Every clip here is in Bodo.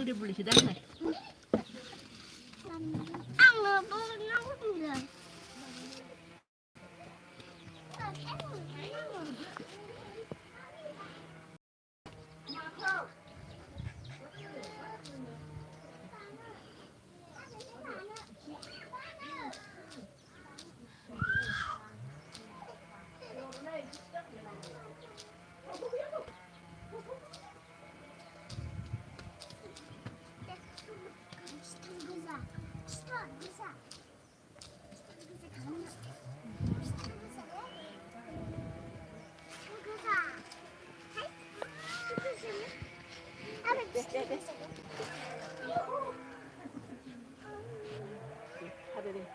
đi beli sedang này. ăn mà bữa nấu rồi Ada deh.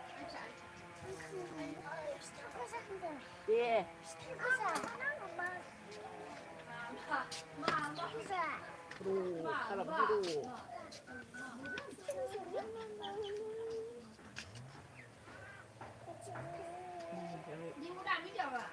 Iya. Bro, kalau begitu. đi mua đàn bây giờ à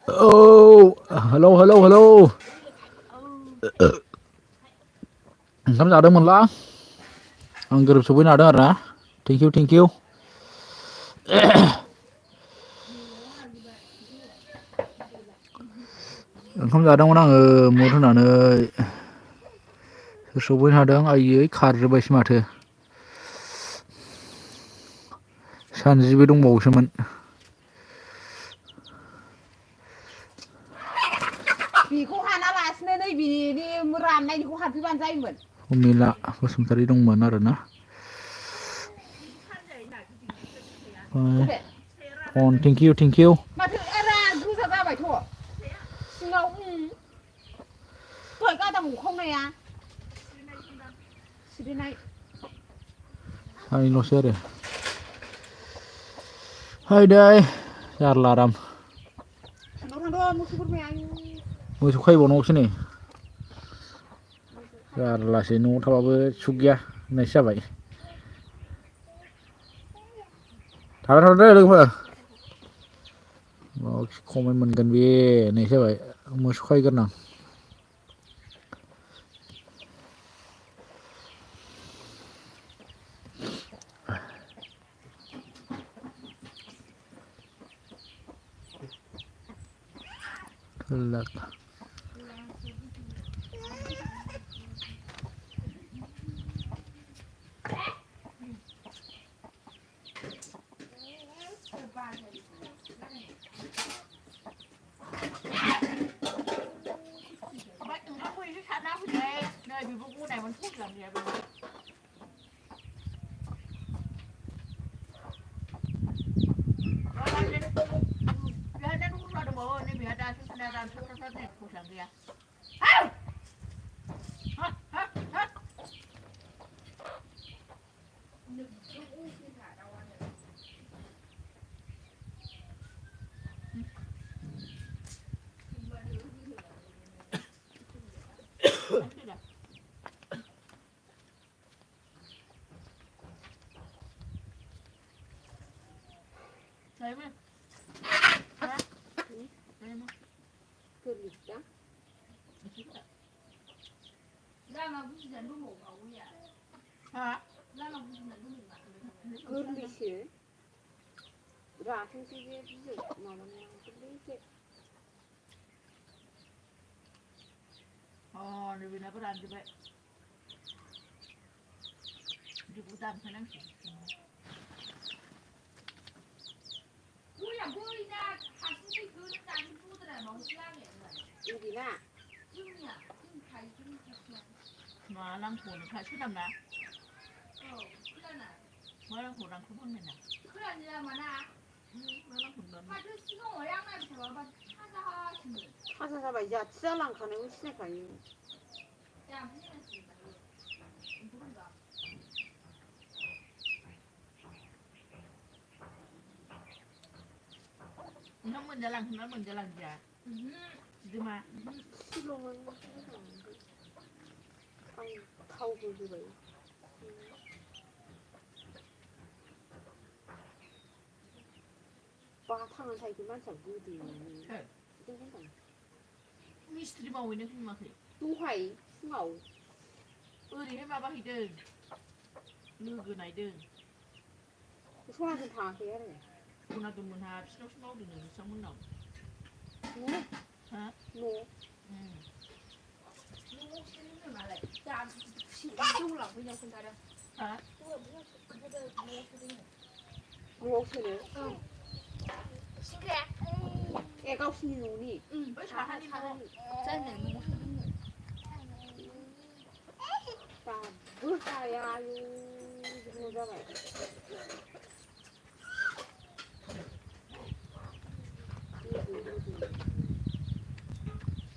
Oh, hello, hello, hello. Oंखाम जादोंमोनला आं गोरोब सफैनो हादों आरो ना थेंक इउ थेंक इउ ओंखाम जादोंमोन आङो मुद होनानै सफैनो हादों आयै खारजोब्बायसो माथो सानजिबो दंबावोसोमोन बेखौ हानालासिनो नैबेनि राननायनिखौ हानफैबानो जायोमोन उर्मिला बसुमतारी दंमोन आरोना थेंक इउ थेंक इउ माथो एरा गोजा जाबायथ' सिङाव दहाय गादा हखावनाया सिरिनाय सानैल'सो आरो हायदाय जारलाराम थांद' मोसौ बोरमाया मोसौ खायबावनांगौसो नै जारलासो न'आव थाबाबो सुख गैया होननायसो जाबाय थाबाय थाथ'दो लोगोफोर खमाय मोनगोन बे होननायसो जाबाय मोसौ खायग्रोनां गोरलैसो राथोंसै बे बिजौ माबानाया गोरलैसो नैबेनाबो रानजोब्बाय बिदिखौ दानफायनांसै मा लांखौनो सोदामना मा लांखौ दानख'हांनायना थाजा जाबाय जाथि जालांखानायखौ सिनायखायो ओंखाम मोनजालांखोना मोनजालांदिया बिदोमा थाव होबाय बा थांनानै थायो मानसिया गोदो मिस्थ्रि मावहैनो होनाखै दहाय फुङाव ओरैहाय माबाहैदों लोगो नायदों सनाजों थाङाखै आरो सनादन मोनहा बिसिनावसो मावदों बिसांमोननाव हा न' न'आव सोनो ए गावसिनि न'नि बै साहानि न' दाबो हाया आयु बिदिल' जाबाय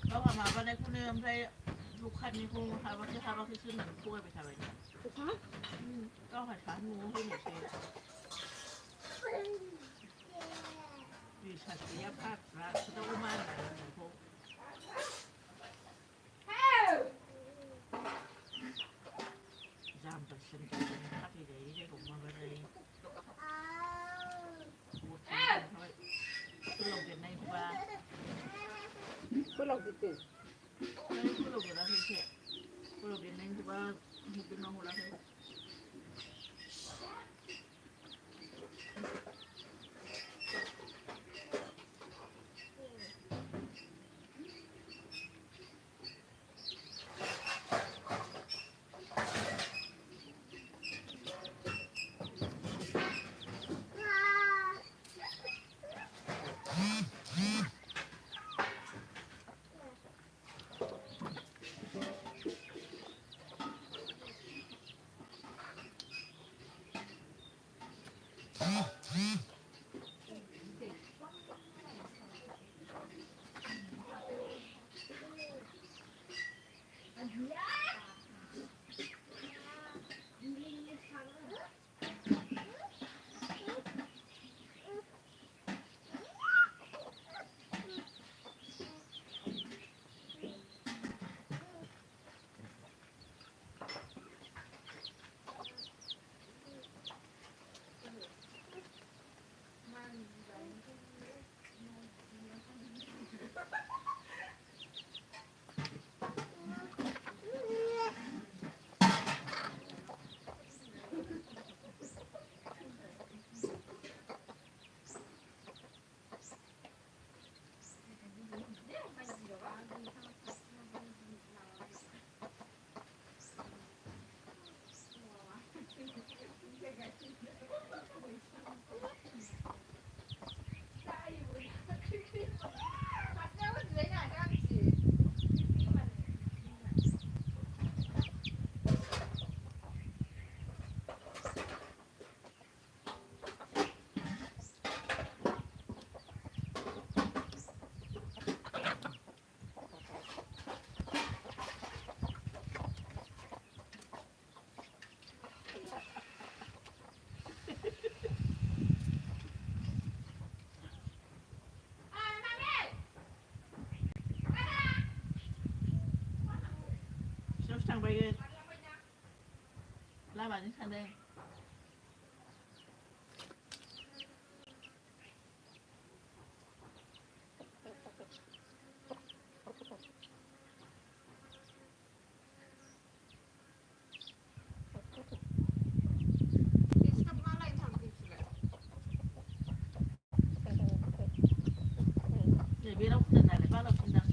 गावहा माबानायखौनो ओमफ्राय दखाननिखौ हाबाखै हाबाखैसो होननानै थगायबाय थाबाय गावहा साहानि न'आव होनोसै बिसास गैया फाग्ला खोथाखौ मानिया नोंखौ जाम्बासिम फाथै जायै जायगायाव माबा जायो सोलाव देरनायखौबा 그때 Đấy, cô lục của nó hơi trẻ. Cô lục đến anh thì ba một bên nông của nó hơi. Sắp sang bay lên. La bà đến sang đây. Để biết đâu lần này lại bắt đầu kinh đăng.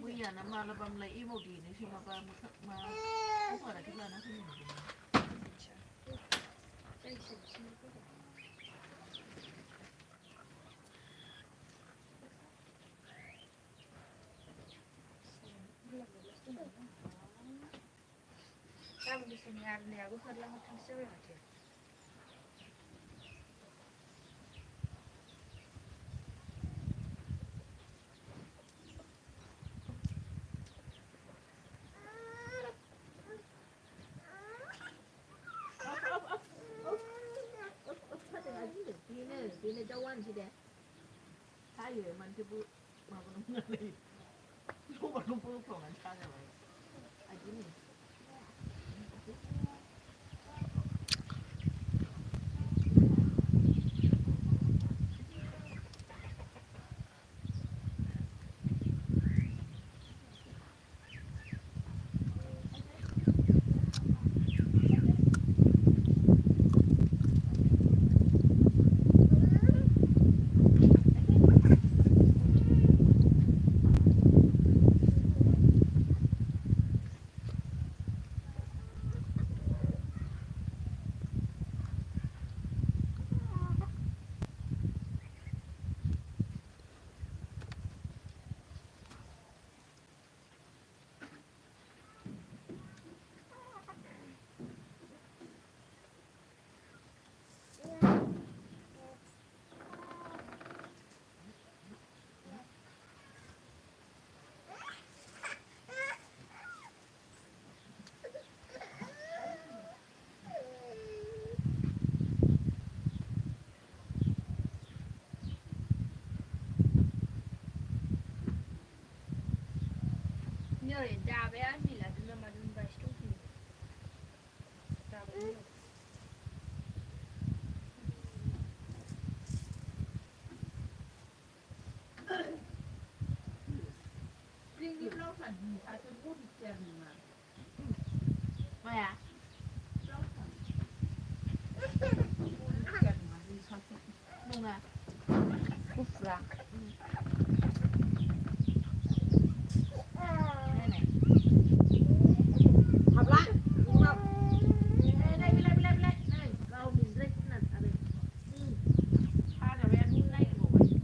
Bây giờ nó mà là bằng lấy im một đi nếu mà ba một mà không phải là cái là nó không được. Kamu di sini ada aku kan lama kan sewa aja. Ini jauhan sih deh. Saya mandi bu, mau nunggu nih. Aku mau nunggu pelongan saya lagi. Aji nih. Nhớ đến cha bé mình là đừng mà đừng phải chút gì. Cha bé nhiều. Riêng như lâu phần thì ta sẽ bút tiền mà. Vậy à? Lâu phần. Tiền mà đi sao chứ? Đúng à? Kufra. Đây này. Học lại. Học. Đây, đây. Đây, câu mình rích là ở đây. Tha cho bé đi đây của mình.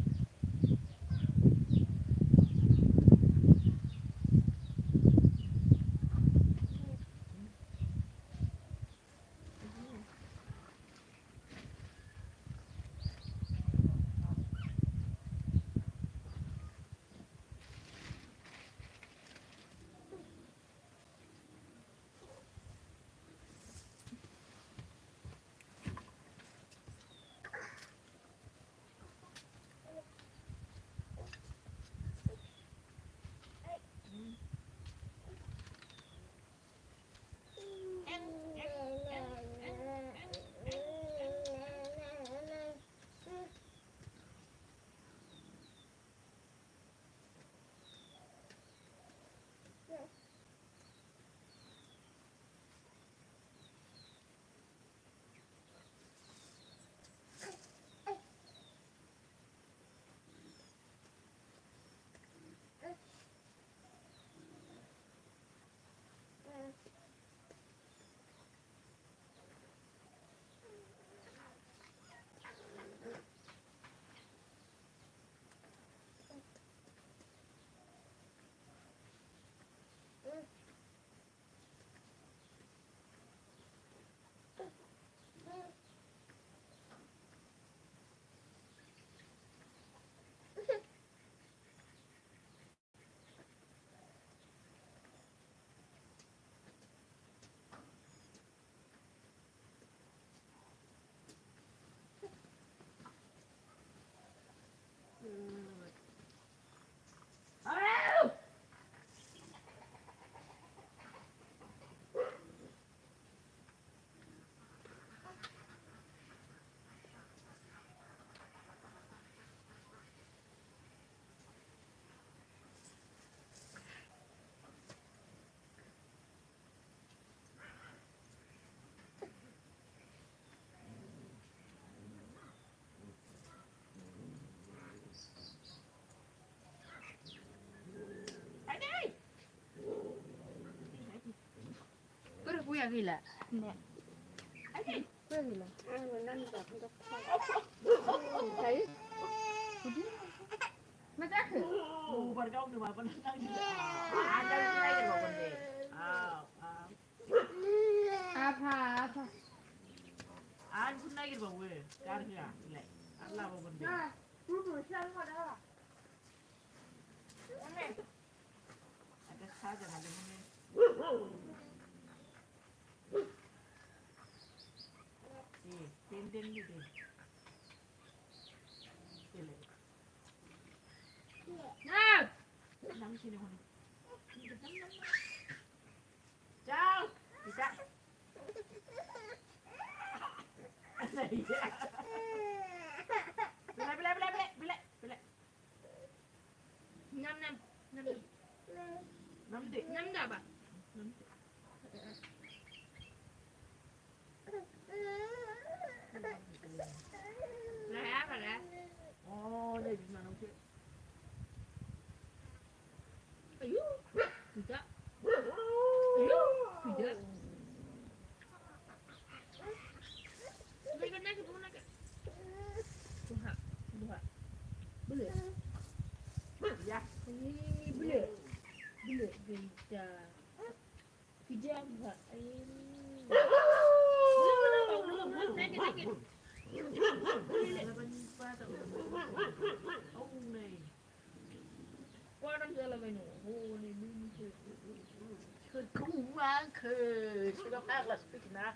อยากกินแหละ เนี่ย เพื่อนกินแหละ มันนั่นแบบมันจะใช้ มาจ้าคือ ดูมันก็ดูมันนั่งอยู่จะได้กันบอกคนเดียวอ้าวอาภาคุณได้กันบอกเว้ยการคือแหละเราบอกคนเดียวอาจจะช้าจะมาเป็นคนนี้เต้นอยู่ดิเลย น้ำชิ้นคนเจ้าพี่จ๊ะอะไรไปเลยน้ำดิน้ำดับอ่ะแล้ว อ๋อได้ดีมาน้ำเชื่อ อายุถึงจะไม่กันนะคือพวกนั้นกันดูฮะเบื่อ ยักษ์ เบื่อจะพี่แจ้งค่ะไอ้แล้วมันป้าจะเอาเลย ว่าต้องเจออะไรไปหนูโอ้ในนี่คือ คุ้มมากคือสุขภาพละสินะ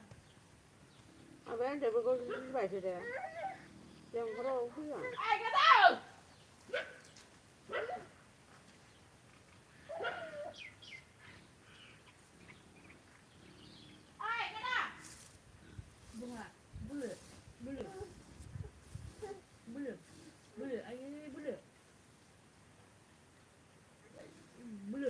เอาไปเดี๋ยวมันก็ไปเสียเดี๋ยวยังเขาเราเพื่อน ไอ้กระเด้า ดูฮะเบื่อไอ้เบื่อเมื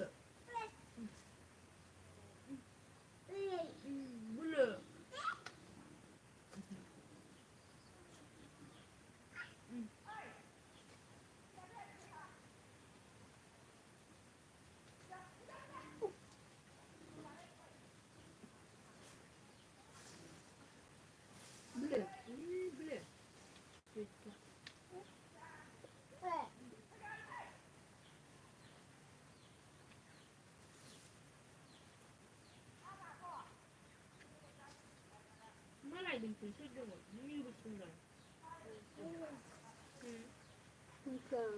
่อไหร่ดึงถึงช่วยดูไม่มีบุตรเลย คุณเชิง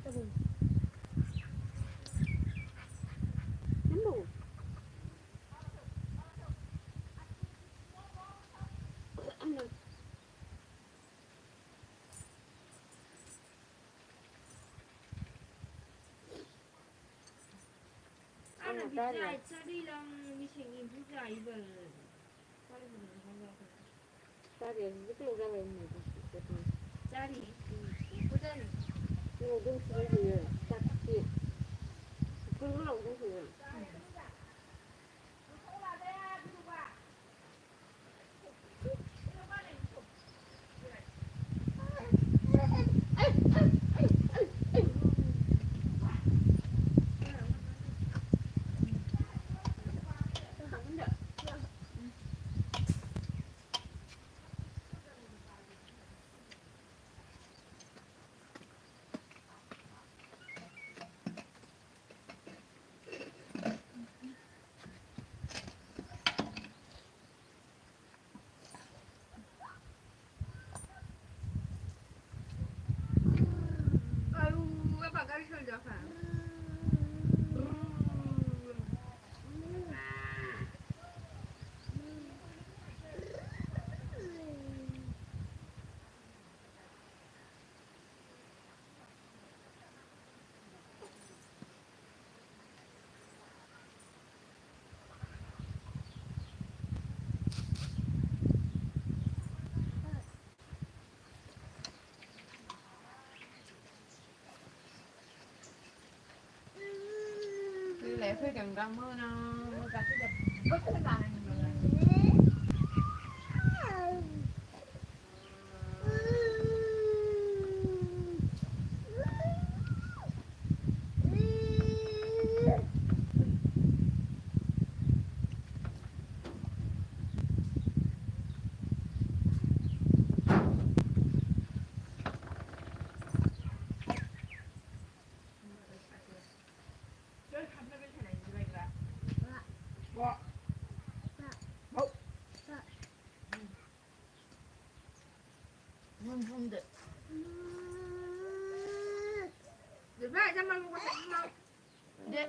น้ำบูอันนั้น Ana bize çarıyla bir şeyin güzel böyle. Tadi itu udah lama itu. Çarı. Burada ne? Ini udah sudah sakit. Kurang udah sudah. Apa kali sudah kan? đang mơ nó cả cái đẹp bất tất cả này rồi. Vung được. Được vậy, cho mình có thể không? Đấy.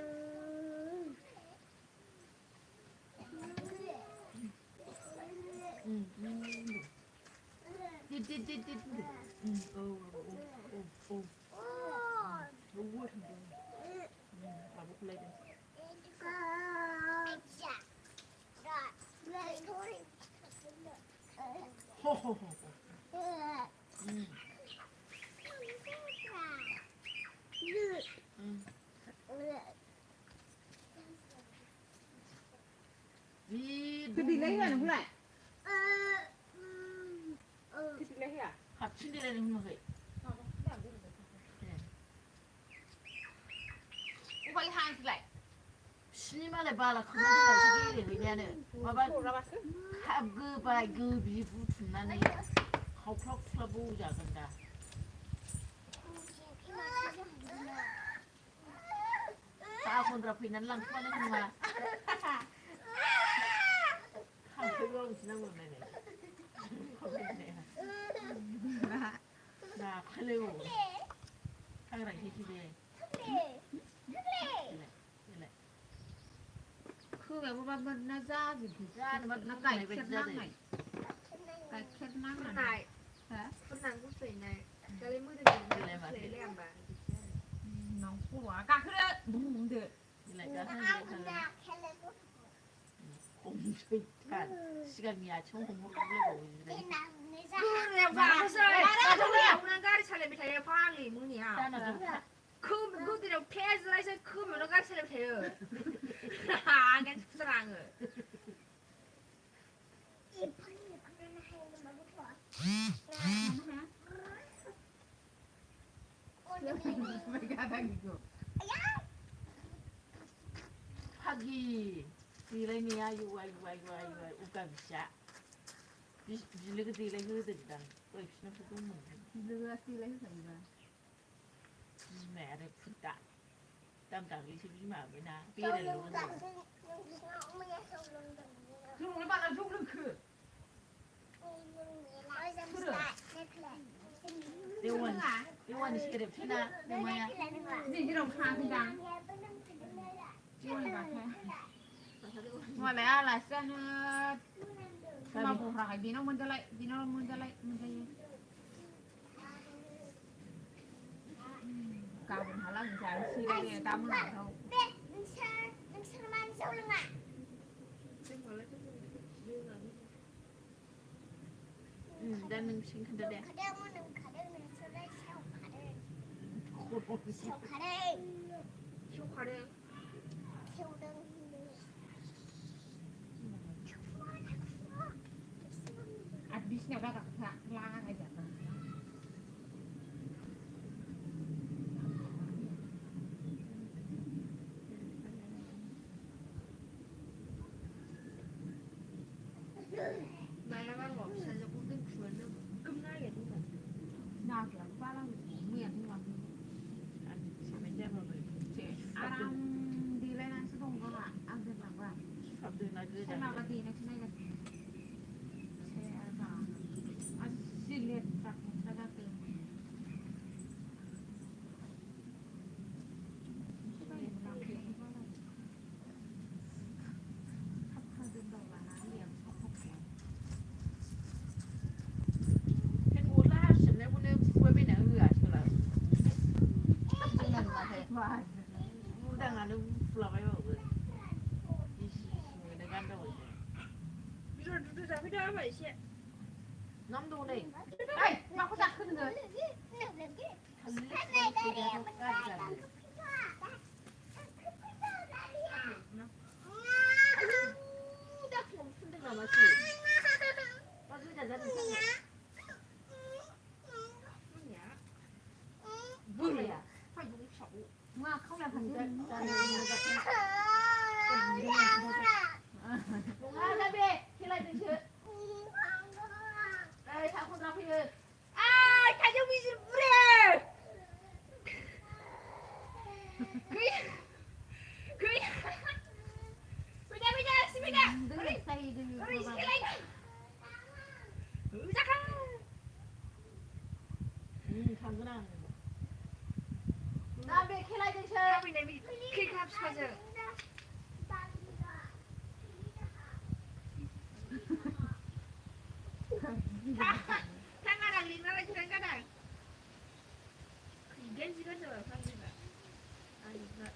Ho ho ho. Cứ đi lấy là không lại. Cứ đi lấy à? 같이 되는 거 해. Quay hai lại. 신이만에 봐라 그만둔다 저기 그냥은 봐봐 그 봐라 그 비부 준나네 하프락프라 보자 근다 다 건드라 피난 랑파는 정말 한 그거 지나고 내네 나 칼레고 카메라 히히데 Cứ về qua bên nó ra thì ra nó cày khét năng này. Cày khét năng này. Này. Hả? Con nàng cũng xỉ này. Cái lấy mưa thì lấy lem bà. Nó quá cả cứ đấy. Đúng được. lại cả hai 공식한 시간이야 총 공부 하려고 Lem bà nó rơi. Bà nó lem nó gari chale bị thấy phang lì mưa nhỉ. 그 들이 패스라서 크면 너 같이 돼요. 아, 괜찮 사랑을. 하기 디레니야 유아이 우가비샤 빌리그 디레그 된다 또 입시는 부분 Đưa xí lấy cái gì vậy? mẹ này phức tạp tâm trạng lý trí mà với na bia này luôn rồi Rung nó bạn là rung lưng khử. tiêu anh thì cái đẹp thế na nhưng mà Gì cái đồng hàng thì đáng. Chưa này bà thế. Ngoài lẽ là sẽ mà buộc phải đi nó muốn ra lại mình thấy cao mình hả là giải suy đây ta muốn làm đâu. đang sinh khăn đẹp 쇼카레. Abisnya udah gak lang aja. 말라만 없어서 무슨 구원은 끝나게 된다. Nào kiểu qua là miệng nhưng mà anh sẽ phải đem vào người Aram đi lên ăn sẽ không có bạn ăn được làm bạn. phạm từ nói cứ Thế nào là gì này thế này là xe vào ăn xin liền đặt ra ra tiền. cái cú la sẽ nếu muốn quay bên nào hửa chứ là Và đang là lúc là phải bảo rồi người đang ăn đâu rồi 저 잡이 다 말이지. nắm đồ này đây mà có giặtขึ้นเลย thằng lít con kia nó ra ra 마시. 마시 자자 좀. 뭐야? 마 카메라 자, 반대. 자, 아, 나비, 킬라이 등 슛. 에이, 다 혼자 피해. 아, 가정미술 뿌려. 그냥 스미가. 늘 사이드 우리 봐. 시킬라이가. 의자가. 당근아. 나비, 킬라이 등 슛. 나비 내비 킥 합쳐서. 상가랑 리나랑 상가랑. 이게 지금 저 상가가. 아니 나.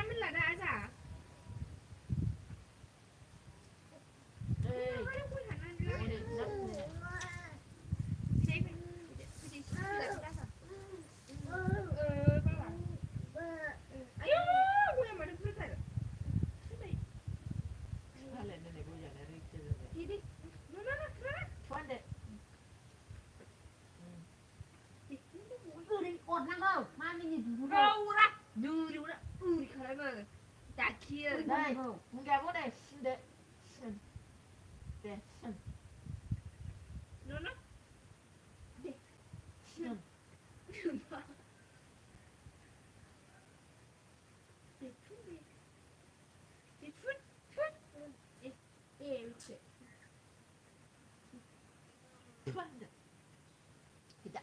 mình là đã giả 에이, 할래는 내 보자, 내 이렇게 좋아한대. อดนั่งเอ้ามาไม่ยินดู đâu ra như đó khởi mà đã kia 네, 뭔가 보내, 신데, 신, 네, 신, nó 신. 좋아한대. 기다.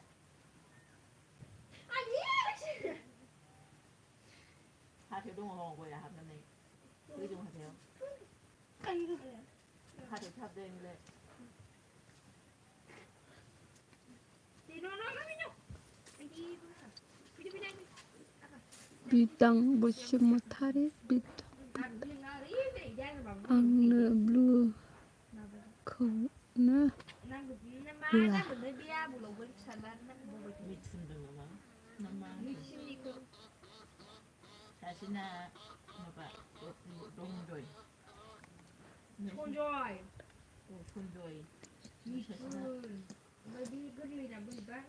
하세요, 동호 거야 하면은 의좀 하세요. 하세요, 탑대인데. thì nó mới nhục đi Bidang Bushimatari Bidang Angna Blue Kona 미친다, 나만. 자신아, 봐봐, 롱조이. con rồi 손조이. bởi vì cái gì là bởi ba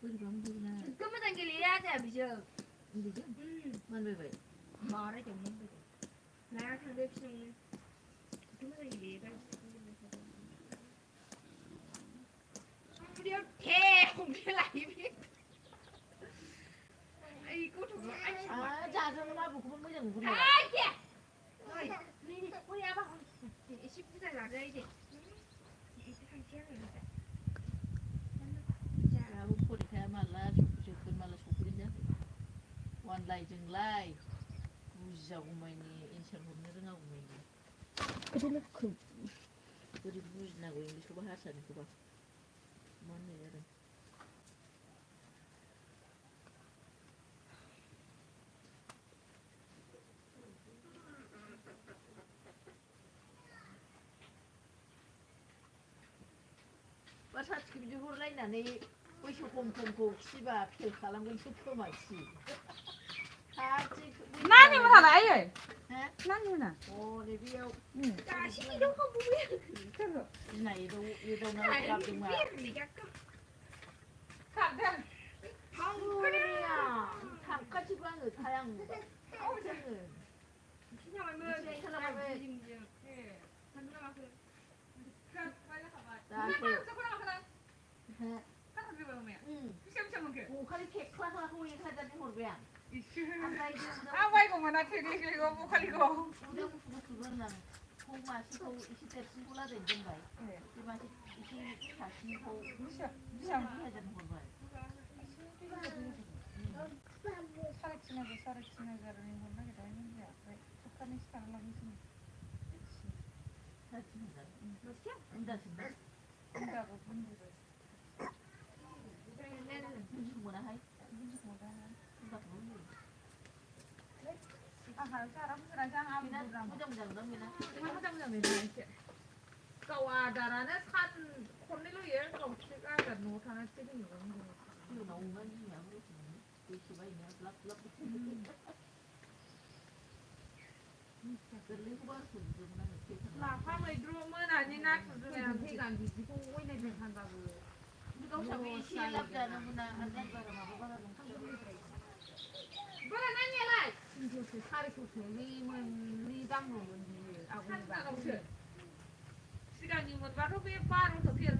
우리 방송이나 cứ mới thành cái lý ra thì bây giờ 이게 뭔 왜? bỏ ra chồng mình là thằng đẹp xong cứ mới thành cái lý ra điều thề không biết lại biết ai cũng thuộc anh 아, 자, 저는 나 보고 뭐 좀 그래. ai kìa rồi đi đi ui à bác thì ship cái này là đây thì thằng chết rồi 야, 우리 가 말라, 저그 말라 속으리냐? 원라이 정라이. 무지하고 뭐니 인천 없는 하고 뭐니. 우리 무지나고 인기 그거 하잖아, 그거. 뭔 얘기야? 사치 김주 혼라이나 내 의쇼 곰곰고 씨바 필 갈랑공 슈퍼 맛이.นั่นนี่มันอะไรเอ้ย 에? นั่นนี่น่ะ 오, 내 비야. 자식이 너무 뭐야 나 이도 나 갑자기 막. 갑자기 그래야. 담까지 방을 타양. 어제는. 그냥 얼마나 이제 사람을 나한테. 해. 응. 고칼이 팩하고 후에 가자니 모르야. 아 와이고 뭐나 되리고 보컬이고 그거는 홍마 시고 20대 친구라 된 건가요? 네. 이 맛이 24신고 무시야 해야 되는 건가요? 살을 치는 못나게 다 했는데 북한의 시간을 하면서 잘 친다. 응다 친다. 한다고 분들을 문주구나 하이. 아 사람들은 장 아무랑 무정장 넘기나? cậu à đà là nó thân con đấy nó yếu cậu sẽ ra gần nó thằng nó sẽ đi vào 나오면 그냥 그렇게 많이 랍랍 그리고 봐 손주나 이렇게 나 화물 들어오면 아니나 그냥 대간 뒤지고 오이네 한다고. 이거 사위 시랍자는구나 한잔 바람하고 바람은 뭐라 나니라. 진짜 살이 소리면 리담로 뭔지 아고가. 시간이면 바로 왜 바로 더 피어.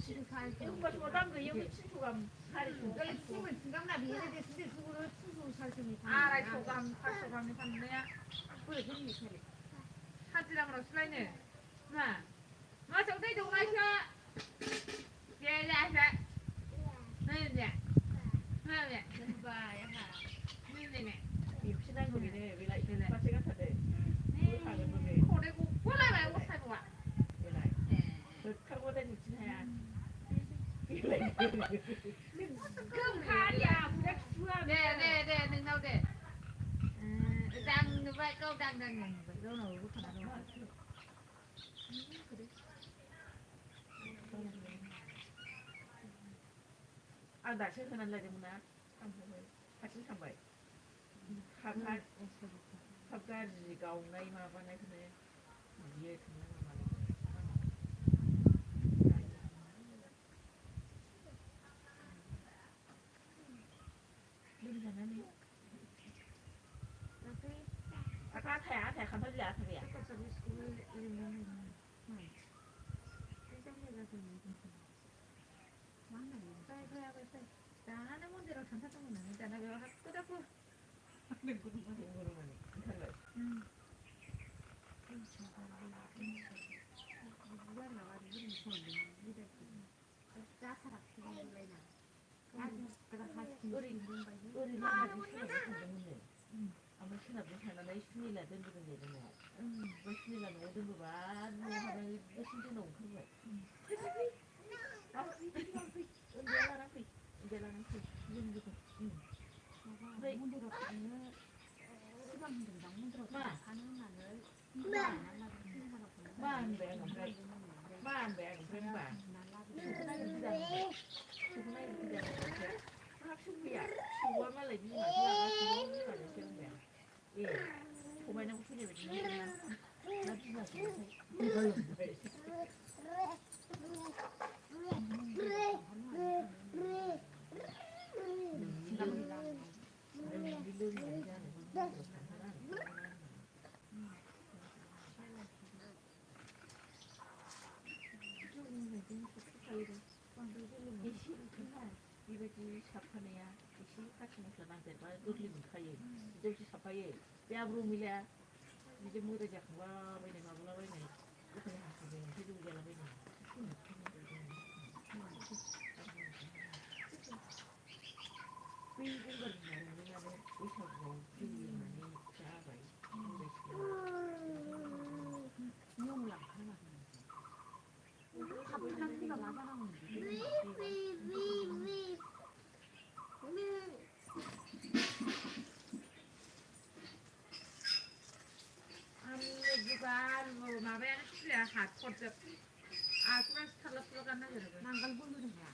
지금 살. 이거 뭐 담그 여기 친구가 살이 좀 원래 힘을 지갑나 비해야 근데 그거를 친구 살 때문에. 아라이 소감 팔소감이 샀네야. 그래 그게 그래. 한지랑으로 슬라이네. 나. 너 저기 좀 마셔. 예, 야, 야. 네, 네. 네, 네. 봐, 야. 네, 네. 친한 거기네 왜 이렇게 같이 같아대 코레고 골라 말고 살고 와. 타고 다니는 친해야 금 가야 부작 수아. 네, 네, 네, 네, 나오대. đang như vậy câu đang vậy đâu nào lúc nào đâu 아, 나 최선한 날이구나. 같이 참바이. 갑자기가 온가이 마반에 그네. 위에 그네 말이야. 괜찮아니? 아까 thẻ khám phá giả thẻ. 나는 뭔데로 전타던 건 아니잖아. 내가 끄덕고. 아마 신압 괜찮아. 나 신이라 된 거는 되잖아. 너 신이라 모든 거 봐. 뭐 하면 너 신지 너무 큰 거야. 이거지 사파네야. 이시 같이 먹자 나한테 말 놀리면 가요. 이제 사파예. 뼈로 밀려. 이제 뭐다 잡와 왜네 마블라 왜네. 그냥 하고 해주고 잘라 왜네. 그이 공간이 나는 의사고 그이 많이 자바이. 용을 안 하나. 한 개가 나가는 뭐 마베는 진짜 핫pot asuran salap lo kan aja deh. nanggal bulu deh ya.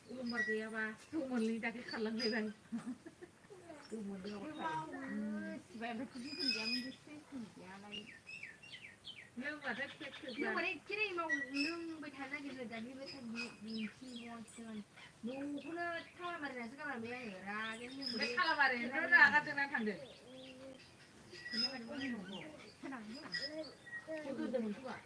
Umur dia apa? Umur lidah ke kalang lidah. Umur dia apa? Supaya betul pun dia mesti dia lagi. Nhưng mà rất thích thực Nhưng mà đây cái này mà nương bị thái này rồi đánh với thành bị chi mua sơn. Nung cũng nó thay mà là cái là mấy người ra cái nhưng mà cái calamari nó ra cái tên thằng đấy. nhưng mà nó không có. Thế nào nhá. 저도 되면 좋아.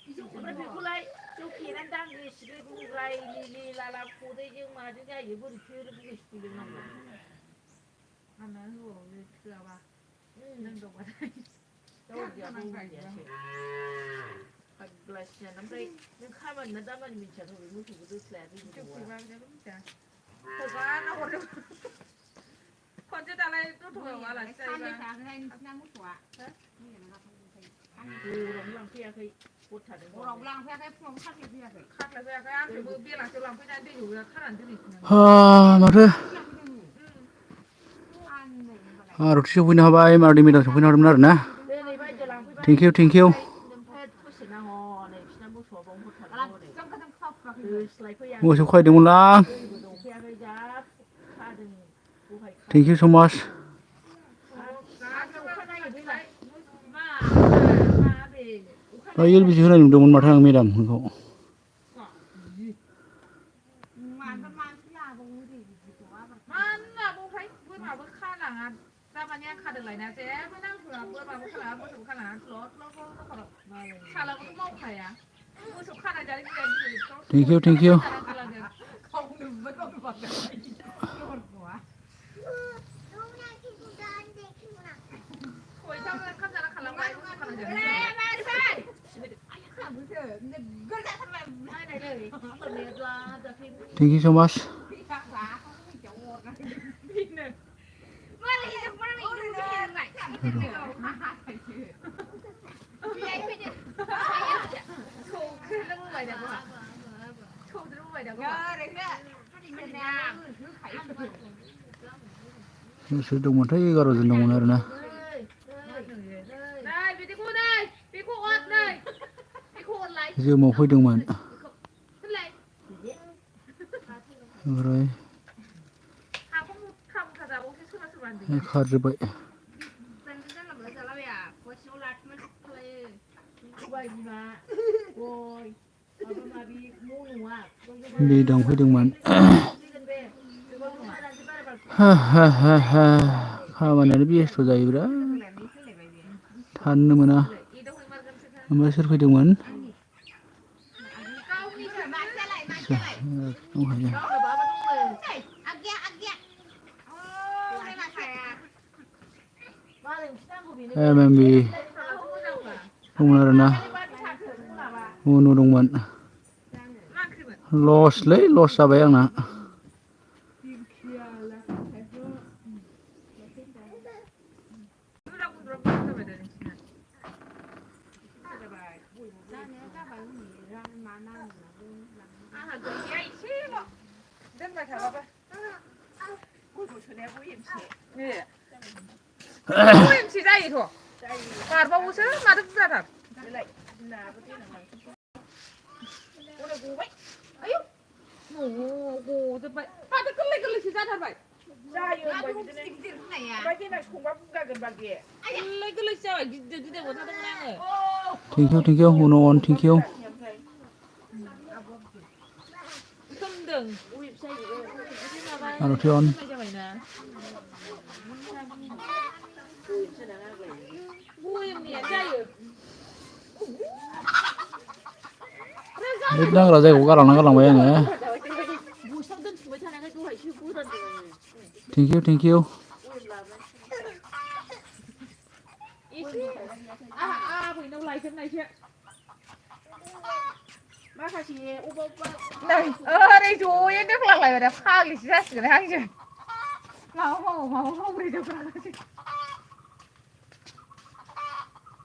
이쪽으로 비굴라이 저기 난당 그 시를 비굴라이 리라라 고대 지금 맞으냐 이번에 피해를 보고 싶으려는 거. 하나 후 그 아마 능동 받아. 저기야 뭐냐. 글라스야 남자이 는 가만 나다만 민차도 무슨 것도 슬래드 쭉 이거. 그거 그냥 진짜. 그거 나 오늘 언제 달라이 또 돌아와라 진짜. Cái này là mức quả. 그럼 피야 그 못하는 Ủa 거. rồng lang phe cái phong khác thì phe phải. khác là cái ăn thì bữa bia là cho làm cái này đi đủ là khác hẳn thế này. 아, 마르. Ăn mình mà lại. 아, 로티 쇼프나 하바이 마르디미다 쇼프나 하름나 르나. 네네 바이 저 랑피 바이. 땡큐, 땡큐. 혹시나 네 지난번 수업은 못하는 Là 거네. trong cái khóc và 그 슬라이퍼야. 뭐 쇼카이 되물라. 그 동피야 그 Thank you so much. दा एलबिसि होनाय नुदोंमोन माथो आं मेडाम नोंखौ बोरमाबो खालाङा दामानि आं खादोंलायना जेबो नांथ'आ बोरमाबो खालाङा मोसौबो खालाङा सालाबोथ' मावखाया मोसौ खानाय जानो Thank you, thank you. Thank you so much. Nggak dong, mata ya kalau sedang benar na. Dia mau pergi dong man. Alright. Khar baik. Đi đồng với đường mặn. खामानियानो बेस्थ' जायोब्रा थानो मोना ओमफ्राय सोर फैदोंमोन MMB दंमोन आरोना उनु दंमोन लस जाबाय आंना OMC जायोथ' बारबावोसो माथो बुरजाथार आयौ गजोब्बाय माथो गोरलै गोरलैसो जाथारबाय जायो गिदिर होननाया ओमफ्राय देनां संबा बुंगागोन बाल बे गोरलै गोरलैसो जाबाय गिदिर गिदिर मोनथारदोंमोन आङो Thank you uno on thank you सोमदों Aroti on Lihat dah kalau saya buka lang bayang ya. Thank you. Này, đây chú ấy nước lặng lại và pha lịch ra sửa lại chứ. Màu không đi được rồi.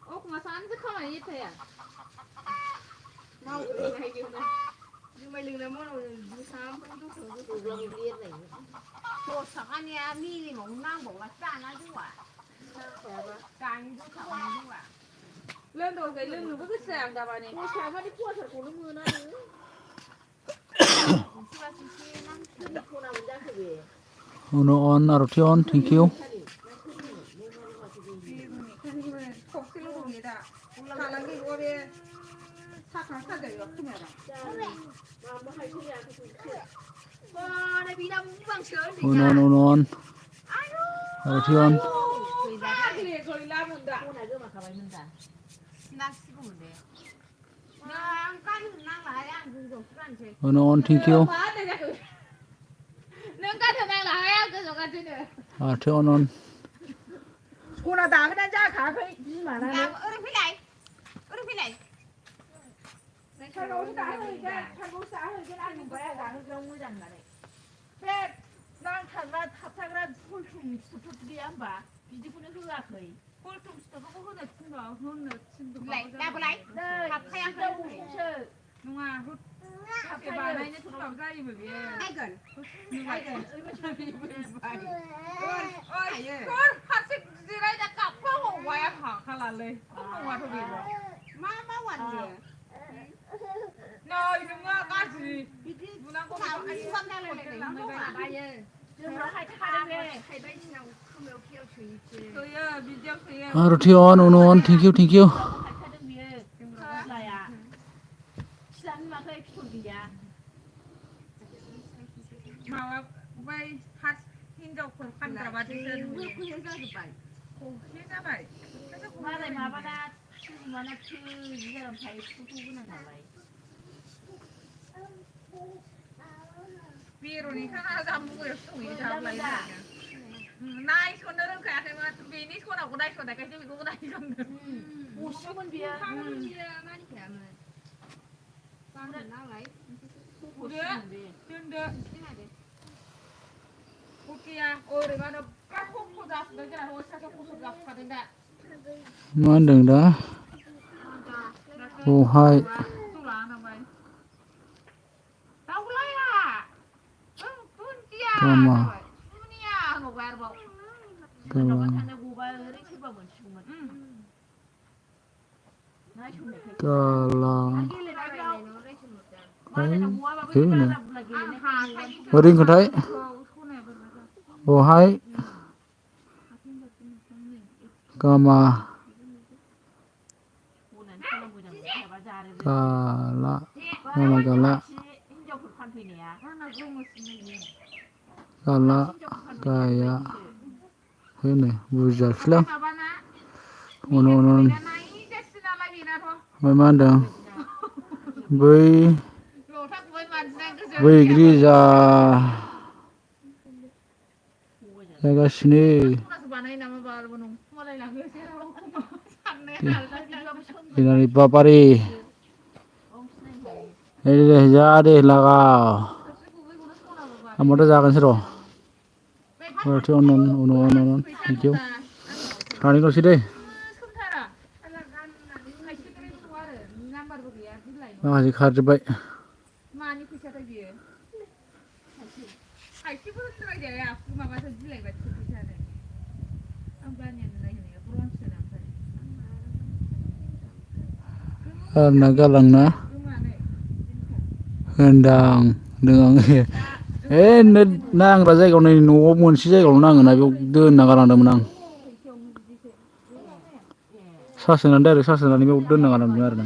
Ốc mà sáng chứ không phải như thế à? Màu cái này kiểu này. Nhưng mà đừng làm món nào sáng không tốt rồi tôi làm liên này. Một sáng anh em mi mỏng nang bổng là cạn á chứ quả. Cạn cũng không chứ quả. Lên rồi cái lưng nó cứ sàng đà bà này. Cô sàng mà đi cua thật của nó mưa nó nữa. Uno on Aroti on thank you. Uno on Aroti on Uno on thank you Aroti on cô nào tao cái đang ra khá cái gì mà nó ở phía này thay đổi xã hơi cái anh đừng có ai làm trong cái đằng này thế đang thật ra 폴통 đi ăn bà 비지 분에 그가 거의 폴통 스토가 그거는 친구 그거는 친구 lại học thay ăn đâu đúng à rút cái bà này nó thuộc lòng dây bởi vì ai gần ôi hạt xịt gì đây đã cặp phá hổ quay hả khá là lên không hòa thôi rồi má hoàn gì nơi đúng không cái gì bữa nào có anh xong ra lên này không phải जोंनाव हायथाखादों बे थाइबाय दिनाव खोमायाव खेयाव सोयोसो होयो बिदियाव सोयो Aruti on thank you thank you जोंनावबो हायखादों बियो फिस्लाया फिस्लानि माखै फिथर गैया माबा बै हास हिनजावफोर फानग्रा बादिसो खहे जाजोब्बाय खहे जाबाय मालाय माबाना सुजुमाना जि जानानै थायो फुटु गोनां नालाय बेर'निखा जामुगुरियावसो दंहैयो जाबलायो नायसननो रोंखायाखैमोन बेनि सनाखौ नायसननायखायसो बेखौबो नायसनदों गसिमोन बियो मानिखायामोन बांद्राय नालाय दोनदो कुकिया ओरैबा नोब्बा खस्थ' जाफुदों जोंना हस्टासो खस्थ' जाफुखादों दा मा होनदों दा बहाय गामा सोरनावबा थांनो गबा ओरै सोरबा मोनसिगौमोन galang मालायनाव गवाबाबो होनो बारा बुरजा गेलेनाय ओरै होनखोथाय बहाय गामा गाला गामा गाला हिनजावफोर फानफैनाया गाला गाया होनो बुजियाखैलां उन ओमफ्राय मा होनदों बैग्रि जागासिनो फैनानै बाबारे जा दे लागाव आंबोथ' जागोनसै र' माथो उन थेंक इउ सानैल'सै दै माखासे खारजोब्बाय मानि फैसाथाय बियो थाइसेबो होद्रायजाया माबासो बिलाइ बायदिसो फैसायानो आं बानियानो नायहोनाया ब्रन्ससो ओमफ्राय आरना गालांना होनदां आङो नांग्रा जायगायाव नै न'आव मोनसे जायगायावल' नाङोना बेयाव दोनना गालांदोंमोन आं सार्स होनानै डाइरेक्ट सार्स होनानै बेयाव दोनना गालांदों आरो ना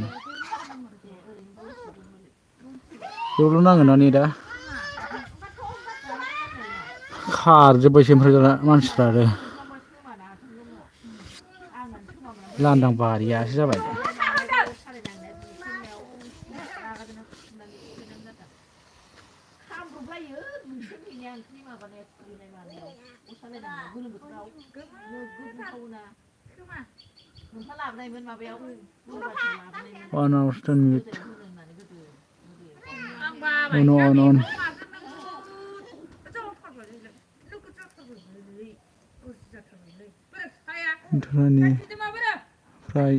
बेयावल' नाङोना नेटा खारजोब्बायसो ओमफ्राय दाना मानसिफ्रा आरो लांदां बारियासो जाबाय फ्राय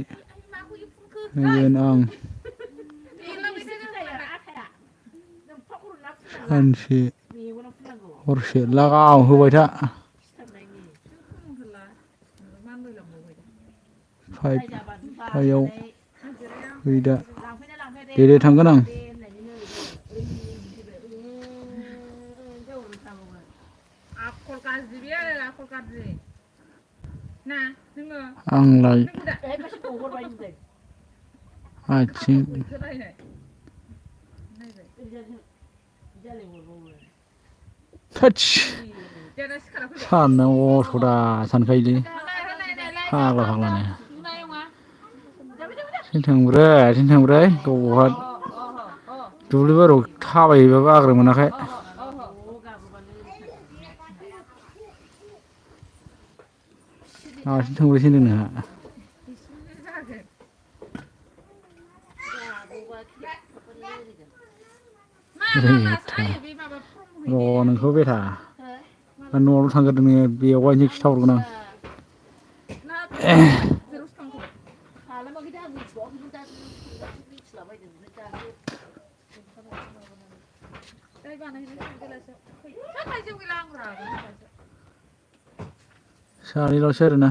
होगोन आं सानसे हरसे लागाव होबाय था फाइभआव फैदा दे थांगोन आं आंलाय आथिं थोदस साननायाव असदा सानखायोलै फाग्ला फाग्लानो थिन थांब्रै गावहा दुब्लि बारियाव थाबायहैबाबो आग्राय मोनाखै आथिं थोंब्रैसो होनदों नोंहा र' नोंखौ बेथा न'आवल' थांग्रोदों नोङो बेवाइनो खिथाहरगोन आं सानैल'सै आरोना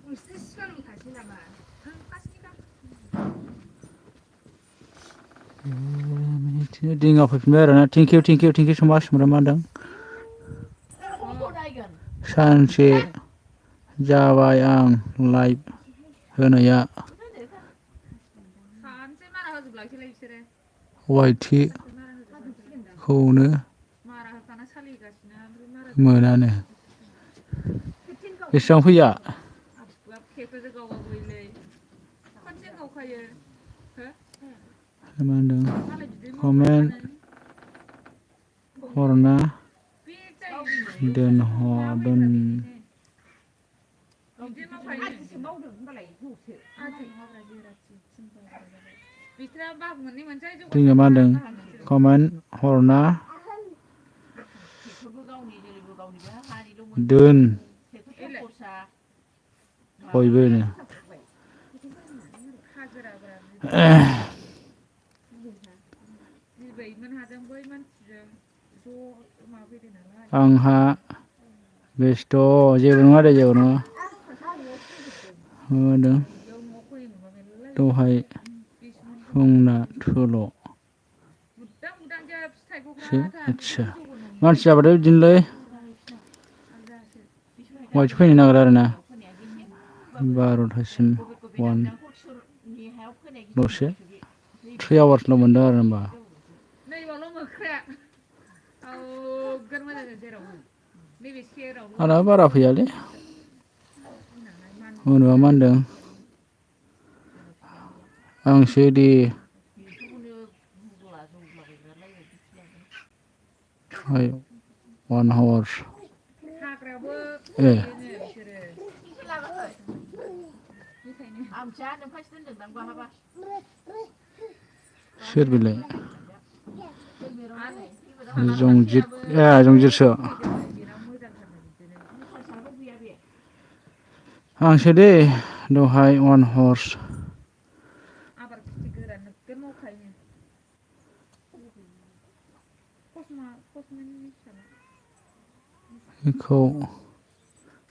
무슨 시간이 가시나봐. 가시니까. दिङा फैफिनबाय आरोना थेंक इउ so much मोनदों मा होनदों फरायगोन सानसे जाबाय आं लाइभ होनाया सानसे मारा होजोबलाखैलाय बिसोरो. वाइटि खौनो मारा होखाना सालिगासिनो ओमफ्राय मारा मोनानो बेसेबां फैया बाब खेखौसो गावगावलै खनसे गावखायो हो मा होनदों मालाय बिदि कमेन्ट हरना बे जायो दोनहरदों बिदि मावखायो मावदों होनबालाय जौसो बिसोरा बाहाग मोननै मोनसै दिङा मा होनदों कमेन्ट हरना खेखौबो गावनि जेरैबो गावनि बे हानिल' दोन खेखौ खरसा बयबोनो हाजिराब्रा बिबैमोन हाजों बै मानसिजों ज' माबाफैदों नालाय आंहा बेस्थ' जेबो नङा दे जेबो नङा मा होनदों बेयाव न'आव फैयोमोनबा मेरला दहाय बिसोरमोन फुंना थुल' बुद्दां बुदांसो फिथाइखौ एसे ग्राथा आदसा मानसि जाबाथाय बिदिनोलै वाइटि फैनो नागिरा आरोना 12थासिम 1 दसे 3 आवार्सल' मोनदों आरो होमबा नैबाल' मोख्राया मोजां जेरावबो नैबे सेरावल' आंना बारा फैयालै उनाव मा होनदों आंसो दे फाइभ 1 आवार्स हाग्रायावबो ए बिसोरो आमथिया नोंफासो दोनदोंदां बहाबा सोर बेलाय आरो जंजित ए जंजितसो बेनाव मोजांथारनो बिदिनो आंसो दे दहाय 1 हर्स आबाद खेथि गोरान नोगोर मावखायो कसमानि फिसाला बेखौ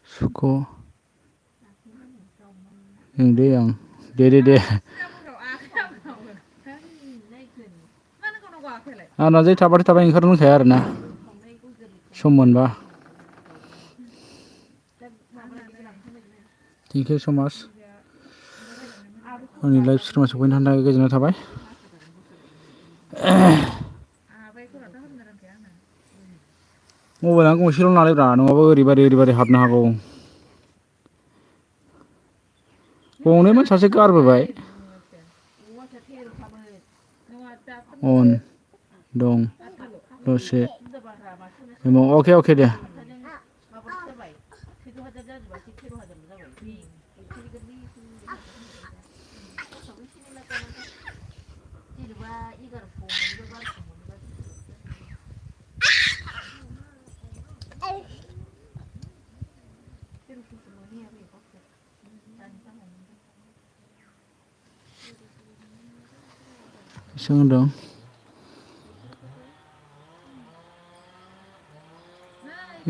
सुख' दे आं दे सिगांफोराव आखायाव मानो गावनाव आखायालाय आंना जै थाबाथाय थाबाय ओंखारनो रोंखाया आरोना सम मोनबा थेंक इउ so much आंनि लाइभ स्ट्रिमा सफैनो थाखाय गोजोननाय थाबाय आबाइफोराथ' हाबनो रोंखाया आंना मबाइलानो गंसेल' नालायब्रा नङाबा ओरैबारै हाबनो हागौ गंनैमोन सासे गारबोबाय अन दं दसे अके दे सोंदों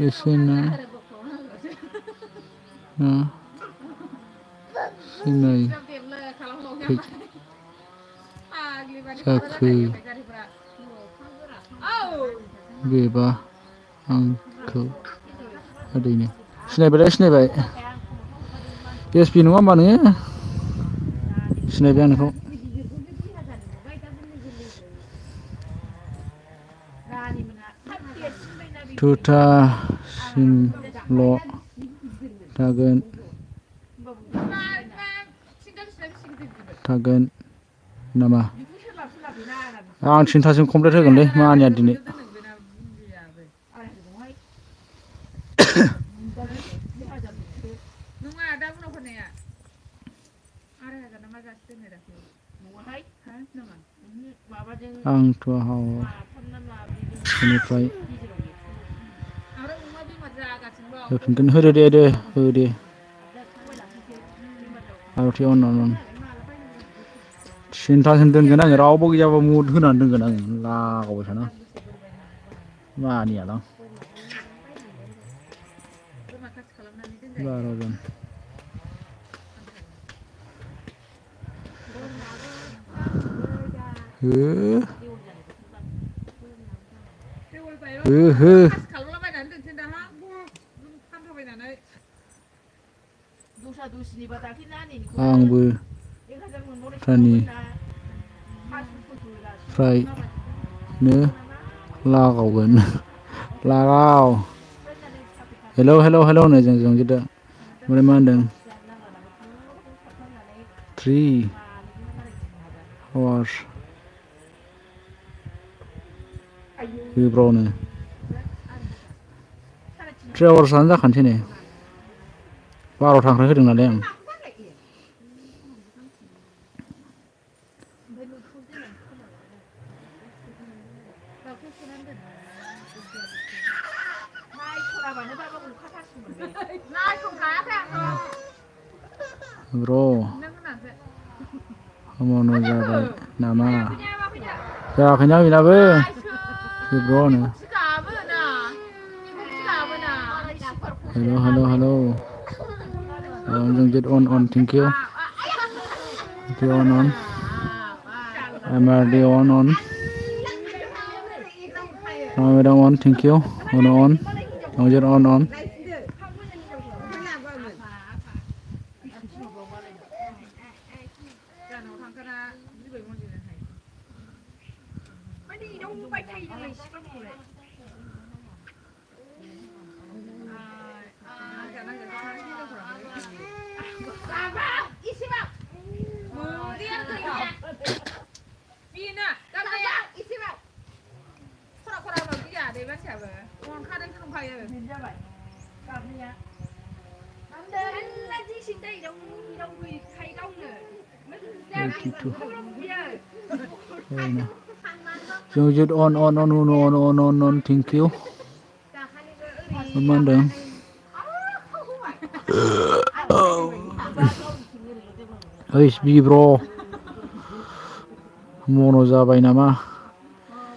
एसेनो सिनाय जाखो बेबा आंखौ ओरैनो सिनायबाय एसपि नङा होमबा नोङो सिनायबाय आं नोंखौ दुथासिमल' थागोन नामा आं थिनथासिम कमप्लिट होगोनलै मानिया दिनै नङा दा उनाव होनाया 2,500 ना मा जासि दोननो दाख्लै नङाहाय नामा आंथ' बेनिफ्राय आरो अमा बेमार जागासिनो होफिनगोन होदे हो दे आरोथि अन थिनथासिम दोनगोन आङो रावबो गैयाबा मुद होनानै दोनगोन आङो लागावबाय थाना मानियालां खासि खालामनानै दोनजायो 12 जन हो हो खासि खालामलाबायनानै दोनसै दाहा फानथाबायनानै दस्रा दस्रिनिबा दाख्लै नानिनिखौ आंबो 1000 मोनबावनाय दानि थांबावगोन ना फ्रायनो लागावगोन लागाव हेलौ हेलौ हेलौ होनो जों दा ओमफ्राय मा होनदों 3 hours होब्रावनो 3 hoursआनो जाखानोसै नै 12 थांख्राय होदों नालाय आं नायस'नाबानो बाबा गखाथारसिगौमोन बे नायसंखायाखै आंथ' र' नों होनासो खामानि जाबाय नामा फैनाया मा फैदों जायाखैना बेनाबो नायसो होब्र'नो बिखौसो गाबोना बिखौसो गाबोना हेलौ हेलौ हेलौ जों जेट अन thank you on MRD on Madam on thank you on Jet on जानाव थांखाना बिबै मन्दिरजोंहाय माने इनाव होबाय थायोलै सिफोरखौलाय बाबा इसेबां मोदैया गैया बेना गारनाया इसेबां खरा खराबा गैया दै मानसियाबो अनखादों खोंखायो जाबाय गाबनाया मेरला जिसिन्दा इनाव गैखायो गावनो 82 बियो जों जेट on thank you मा होनदों ओइस बि ब्र मन' जाबाय नामा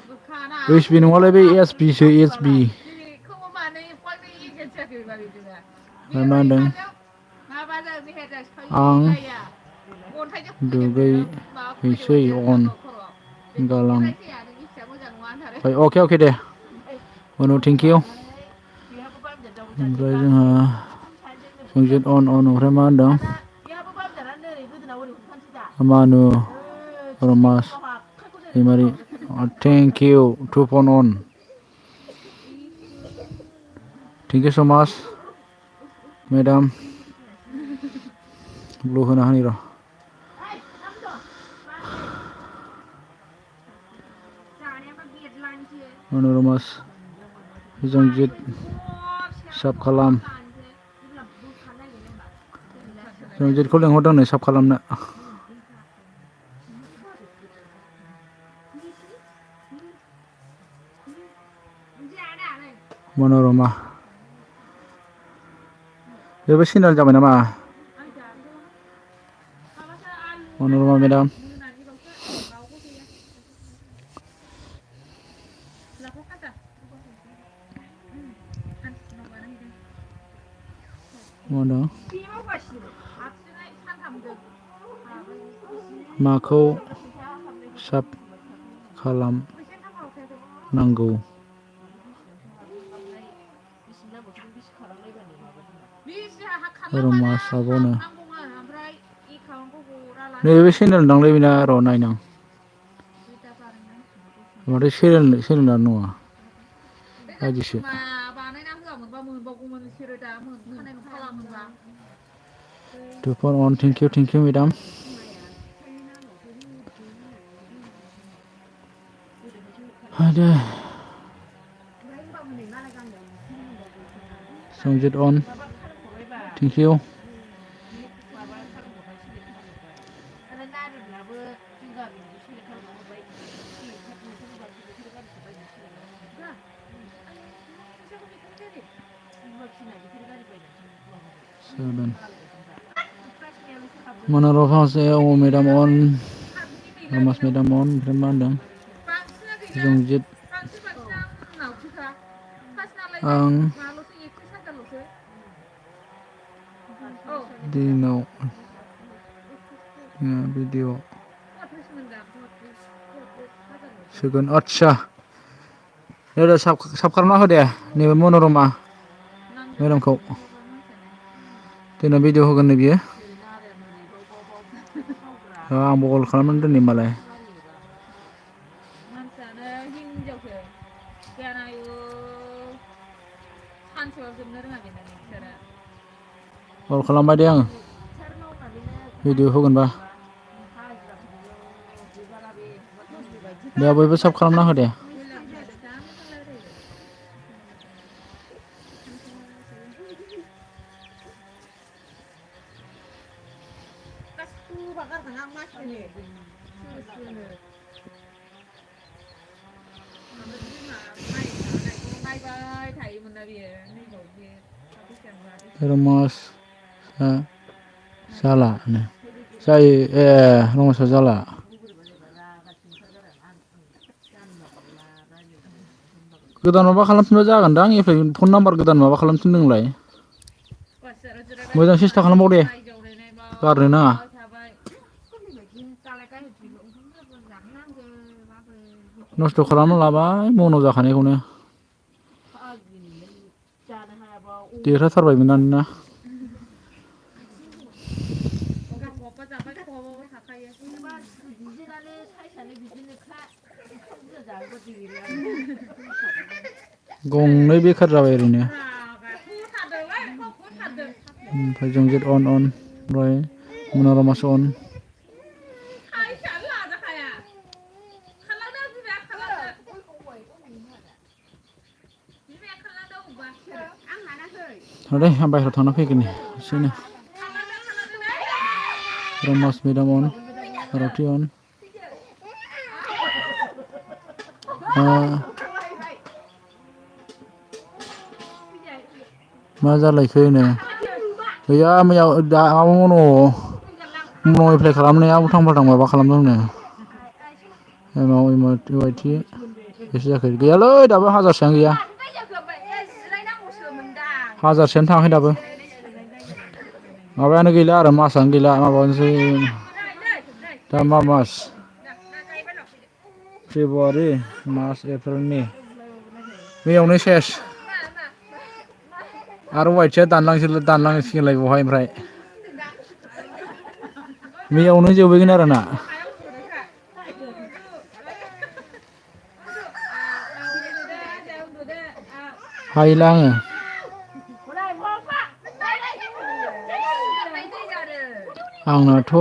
गोखाना ओइस बि नङालै बे एस बि सो एस बि बेखौ माने फलनि एजेन्सियाखै बिदिनो मा होनदों माबाजों मेहेरजों आं सैलाया अन्थाइजों दुगैहैसै अन गालां अन्थाइ फैया नों मिथिया मोजां नङा होनथारो अके दे अनु थेंक इउ बेहाबो बामजाद दावै ओमफ्राय जोंहा जेट on ओमफ्राय मा होनदों बेहाबो बामजादानो ओरै गोदोनाव ओरै हमथानोसै दा मानु रमास दैमारि थेंक इउ 2 फन on thank you so' much madam blue होना होनि र' जानायाबा बेरलानोसै मनरमास जों जेट साब खालाम जेब्ला बोखानो नागिरो होमबा जों जेटखौ लेंहरदों नै साब खालामनो मनरमा बेबो सिनाल जाबाय नामा मनरमा मेडाम मा होनदों माखौ साब खालाम नांगौ रमासाबनो नैबे चेनेल दांलै बेना र' नायनां माथो चेनेलानो नङा बायदिसो बानायना होआमोनबा मोनबावगौमोन बिसोरो दा मोनखानाय खालामोनबा 2 फन on थेंक इउ मेडाम आदे संजित on थेंक इउ माबा खालामहरबाय सेलेक्ट खालामहरबाय आरो नारेननाबो जों गामिनिबो सेलेक्ट खालामहरबाय सेलेक्ट नोंसोरबो गाबज्रिबाय बिसोरो गारिखौ बायनानै सेलेक्ट खालामहरबाय बिमा फिसिना बिसोरो गारि बायनानै Seven. खालामहरबाय Manarova saya Madam on Mas Madam on ओमफ्राय मा होनदों बांसिना गैला जों जेट बांसिन आंनावसोखा फार्स्ट नालाय आं माल'सो एकथ्रिस हाजारल'सो दिनाव भिडिअ सोगोन आदसा दे साब खालामना हो दे नैबे मनरमा मेदामखौ दिनाव भिडिअ होगोन नै बियो आंबो कल खालामनानै दोननि मालाय मानसियानो हिनजावसो जानायु सानसेयाव जोबनो रोङा बेना नोंसोरो कल खालामबाय दे आङो भिडिअ होगोनबा दे बयबो साब खालामना हो दे नायबाय थायोमोन ना बियो रमास जाला जायो रमासा जाला गोदान माबा खालामफिनबा जागोनदां एफ्राय फन नाम्बार गोदान माबा खालामफिनदोंलाय मोजां सेस्था खालामबाव दे गारनो नाङा नस्थ' खालामना लाबाय मन' जाखानायखौनो देरहाथारबायमोन ना गंनै बेखार जाबाय ओरैनो ओमफ्राय जंजित अन ओमफ्राय मन'रमास अन दे आं बाहेरायाव थांना फैगोन एसेनो रमास मेदाम अन आरति अन मा जालायखो नो गैया मैया दा मन' एप्लाइ खालामनाया उल्थां फाल्थां माबा खालामदोंनो एसे जायाखै गैयालै दाबो हाजारसेयानो गैया हाजारसेयानो थाङाखै दाबो माबायानो गैला आरो मासानो गैला माबानोसै दा मा मास फेब्रुवारि मार्च एप्रिल मे मेयावनो सेस आरो वाइटसआ दानलांसिगोनलाय बेवहाय ओमफ्राय मेयावनो जोबहैगोन आरो ना हायोला आङो आंनाथ'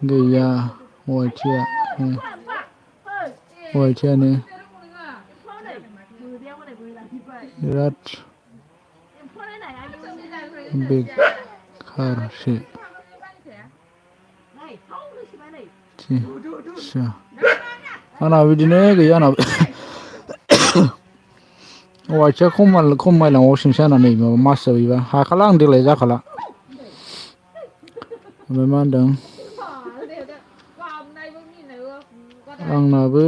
गैया वाइटआनो बिराद बेखारसो आंना बिदिनो गैया आंना वाइटआ खमायलांबावसिगोनसो आंना नै माबा मास जाबायबा हाखाला आं देग्लाय जाखाला ओमफ्राय मा होनदों आंनाबो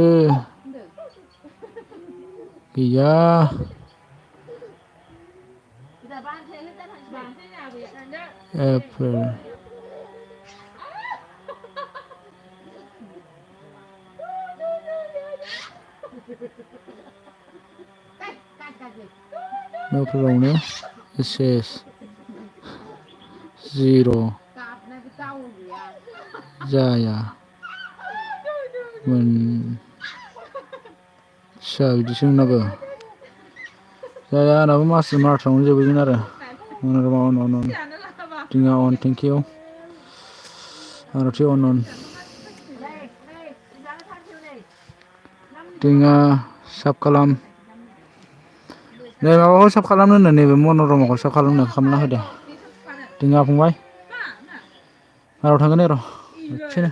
गैया एप्रिल एप्रिलावनो सेस जिर' जाया मोनसा बिदिसो नोंनाबो जाया आंनाबो मार्चआवनो जोबहैगोन आरो दिङा अन थेंकिउ आरति अन दिङा साब खालाम नै माबाखौ साब खालामनो नैबे मन'रमाखौ साब खालामना होदे दिङा फंबाय बाहेरायाव थांगोन र' एसेनो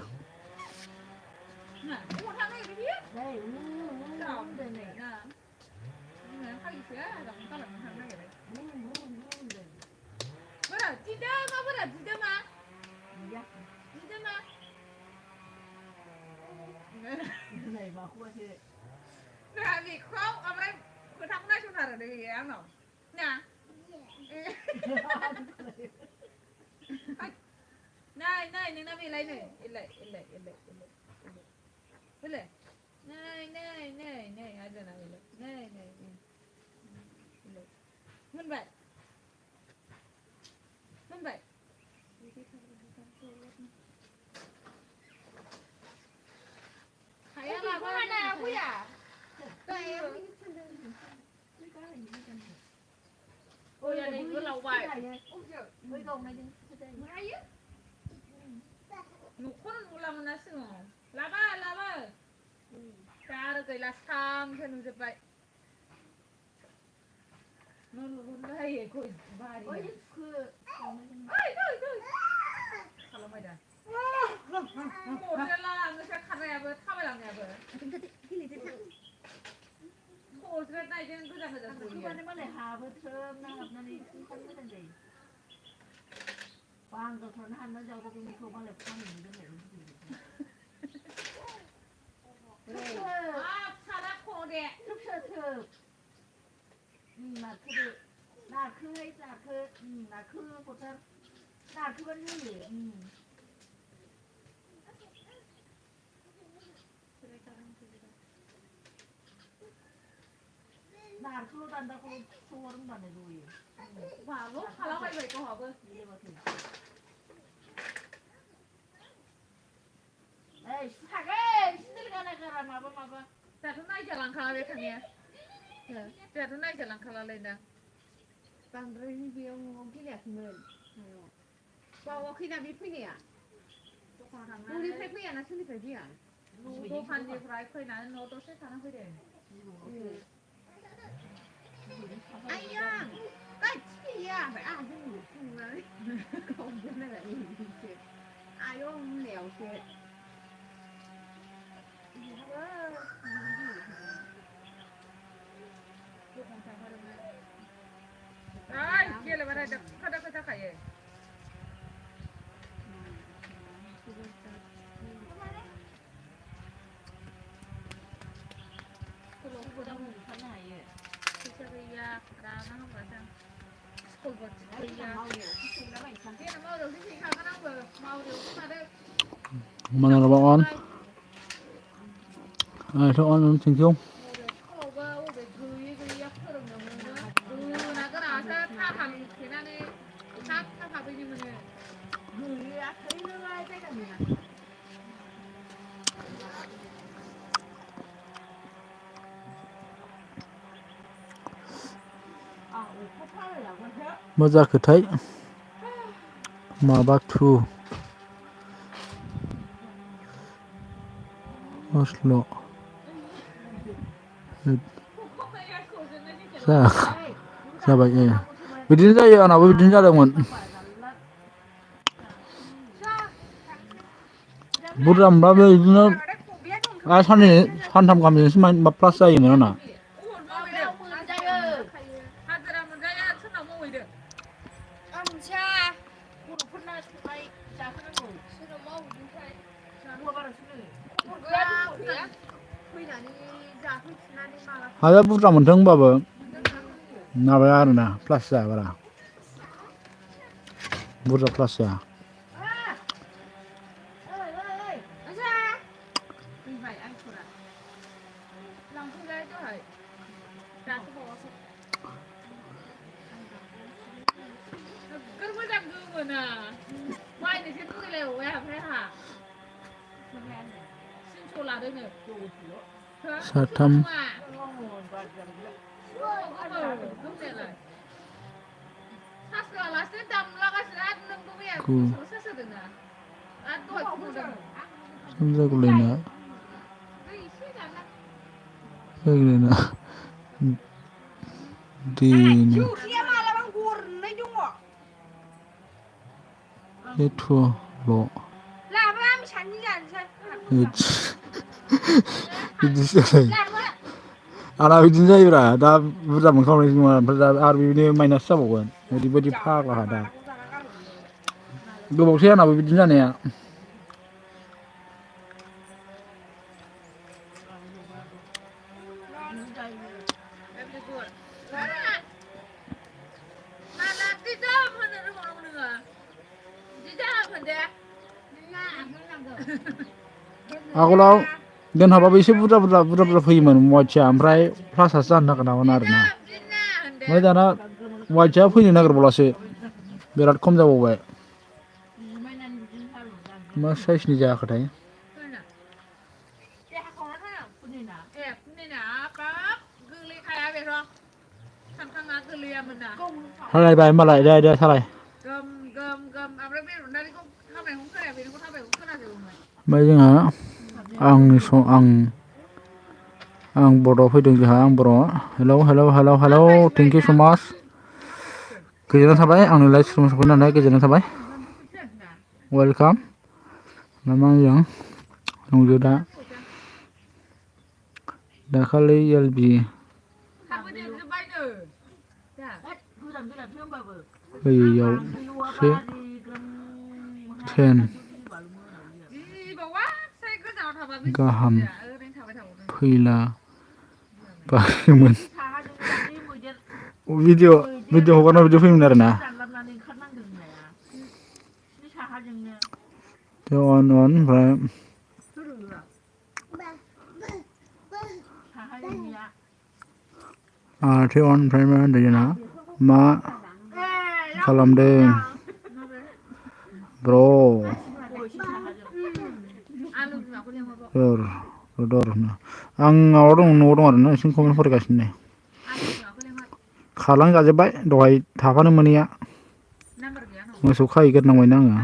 नै नोंना बेलाय नै इलाय बेलाय नै आजाना बेलाय नै मोनबाय हाया लाबा 하나야 뭐야? ओया नै गोलावबाय 뭐라요? न'खौनो नुलामोन ना सिगाङाव लाबा दा आरो गैला सामसो नुजोब्बाय न' लुनो हायो गय बारि खालामबाय दा खरजाला नोंसोर खारनायाबो थाबायलांनायाबो खरज्रा नायदों गोजान 그거는 뭐래 하버트 나가면 이렇게 모자 돼. 방도 돈 하나 저거 좀 이거 말래 파는 게 아 사라 코데 툭툭툭 나그 보다 나 그건 니 나 그거 단다고 소름 단다 누이 바로 खालामबाय गावहाबो 에이 사게 신들가나 가라 마봐 दाथ' नायजालांखालालै थांनाया दाथ' नायजालांखालालै दा बांद्राय बेयाव न'आव गेलेयाखैमोन बावाखैना बे फैनाया न'निफ्राय फैयाना सोरनिफ्राय फैया दखाननिफ्राय फैनानै न' दसे थाना फैदों 아니야 까치야 아주 정말 건전하다 이게 아유 없네요 이게 아이 गेलेबाथाय दाखा जाखायो फैसा गैया रागा होनबाथाय स्कुलबो गैया देनां मावरियावसो फैखागोन आंबो मावरियावसो थादों Mana lo on? Ai so on thank you. स्कुलावबो अबे गैया फोरोंनो मोनो गोना गोनासो थाखा लुथेनानै थाब हाबैनो मोनो गैया थैनोलाय जायगा गैया मा जाखोथाय माबा थु अस्ल' जाबाय बिदिनो जायो आंनाबो बिदिनो जादोंमोन बुरजा मोनबाबो बिदिनो सानथाम गाहामजोंसो मा प्लास जायोमोन आंना हाजिरा मोनजाया सोरनाव मावहैदों आमसा बर'फोरना संनाय जाहोनांगौ सोरनाव मावहैदोंथाय खबर बारासो गैया फैनानै जाफैफिननानै माला हाया बुरजा मोनथों होनबाबो माबाया आरोना प्लास जाया बारा बुरजा प्लास जाया फैबाय आइसरा लांफैबाय दहाय दासो बावासो नोगोर मोजां गोमोना बायनोसो लुगैलायबावबाय ओमफ्राय आंहा थिनस' लादोंनो साथाम गोमनायालाय सार्स होआलासिनो दामलागासिनो आरो नोंबो मैया गु गोसोआव सार्स होदोंना आरो दहाय फुदों समजागुलायना एसे दानना जागुलायना दिनो जौखिया मालाबा गरनै दङ एथ'ल' लाबो आं सानै जानोसै बिदिसो जायो लाबो आंना बिदिनो जायोब्रा दा बुरजा मोनखावनाय नङा ओमफ्राय दा आरो बिदिनो माइनास जाबावगोन ओरैबायदि फाग्लाहा दा गोबावसै आंनाबो बिदिनो जानाया आगोलाव दोनहाबाबो एसे बुरजा फैयोमोन वाइटसा ओमफ्राय प्लासासो जानो नागिरनामोन आरोना ओमफ्राय दाना वाइटसा फैनो नागिरबावलासो बिराद खम जाबावबाय मा साइसनि जायाखैथाय सालायबाय होनबालाय दे सालाय ओमफ्राय जोंहा आं बर'आव फैदों जोंहा आं बर' हेलौ थेंक इउ स' माच गोजोननाय थाबाय आंनि लाइभ स्ट्रिम सफैनानै गोजोननाय थाबाय वेलकाम नामा आंजों दंजो दा दाखालि एलबि फैयैयावसो 10 गाहाम फैला बायोमोन भिडिअ हगारना भिडिअ फैयोमोन आरोना अन ओमफ्राय आथे अन ओमफ्राय मा होनदों जोंना मा खालामदों ब्र' आं माबा दं न'आव दं आरोना एसे कमेन्ट फरायगासिनो खालामजाजोब्बाय दहाय थाफानो मोनैया मोसौ खाहैग्रोनांबायना आङो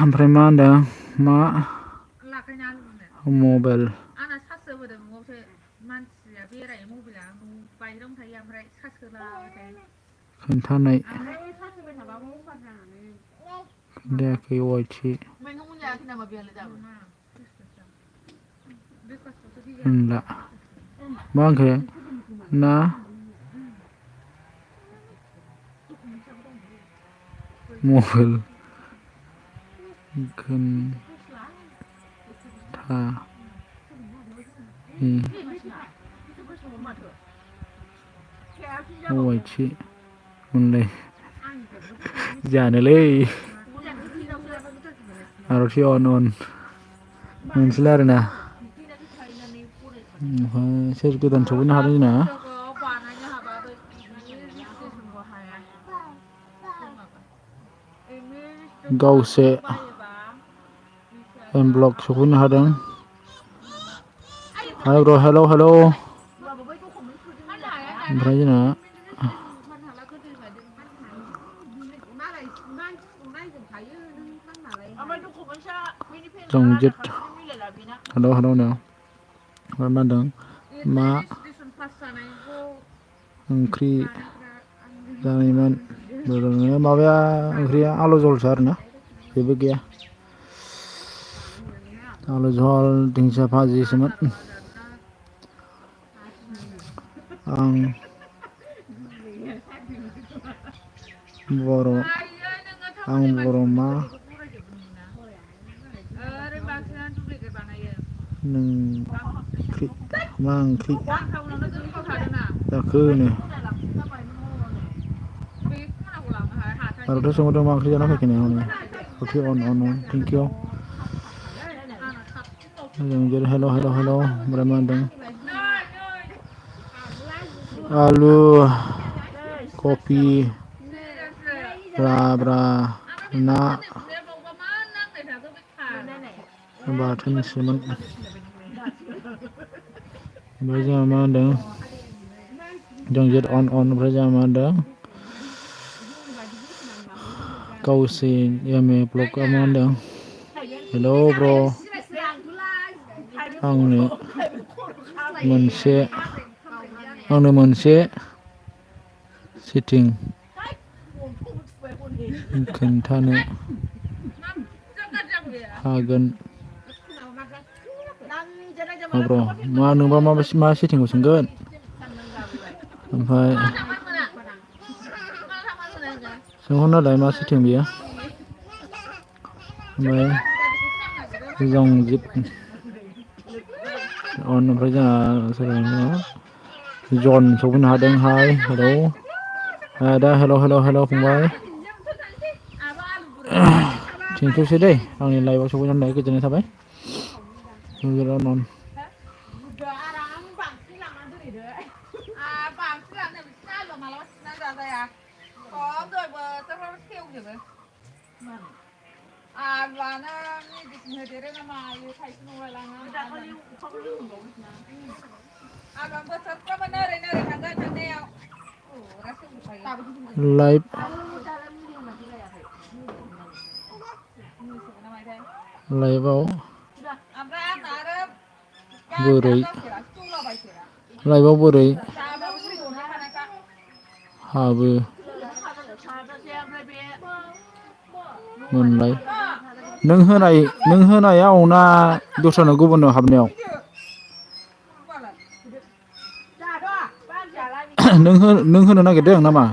ओमफ्राय मा होनदों मा मबाइल खोन्थानाय खोन्थायाखै वाइटि होनला मा होनखो ना मबाइल खोन्था वाइटि मोनलाय जानोलै आर'थि अन मोनसैलाय आरोना ओमफ्राय सोर गोदान सफैनो हादों जोंना गावसे ब्लग सफैनो हादों हेलौ ओमफ्राय जोंना जंजित हेलौ नो मा होनदों मा ओंख्रि जानायमोन माबाया ओंख्रिया आलु जहलसो आरोना जेबो गैया आलु जहल दिंखिया भाजिसोमोन आं बर' मा मा ओंख्रि जाखो नो आरोथ' सोंहरदों मा ओंख्रि जाना फैखो नो अन थेंक इउ हेलौ ओमफ्राय मा होनदों आलु कफि ब्रा ना बाथोनसोमोन ओमफ्राय जोंहा मा होनदों जंजित अन ओमफ्राय जोंहा मा होनदों गावसे एम ए ब्लगआ मा होनदों हेलौ ब्र' आंनो मोनसे सेटिं खोन्थानो हागोन ब्र' मा नोंबा मा सेटिंखौ सोंगोन ओमफ्राय सोंहरनालाय मा सेटिं बियो ओमफ्राय जंजित ओमफ्राय जोंहा जन सफैनो हादों हाय हेलौ दा हेलौ फंबाय थेंकिउसै दै आंनि लाइभआव सफैनानै गोजोननाय थाबाय आराम बांसिन लांना दोनहैदो बांसिन लांनो बिसिना आलुआ मालाबा थिनानै जाजाया खम दयबो बोथोरफ्राव सेवजोबो आलुआनो मेडिसिन होदेरो ना मायो थाइसे नंलायलाङा दाखालि अखाबो लोगोमोनबावोसोना आलुआ बोथोरफ्रामानो ओरैनो ओरै थांगोन थांनायाव फुरा सेवजोबखायो लाइभ लाइभआव ओमफ्राय आंना आरो बोरै गारमायानो सेवलाबायसोना लाइभआव बोरै जाबाबो सेवजोबखानायखा हाबो मोनलाय नों होनायाव ना दस्रानो गुबुननो हाबनायाव नों होनो नागिरदों नामा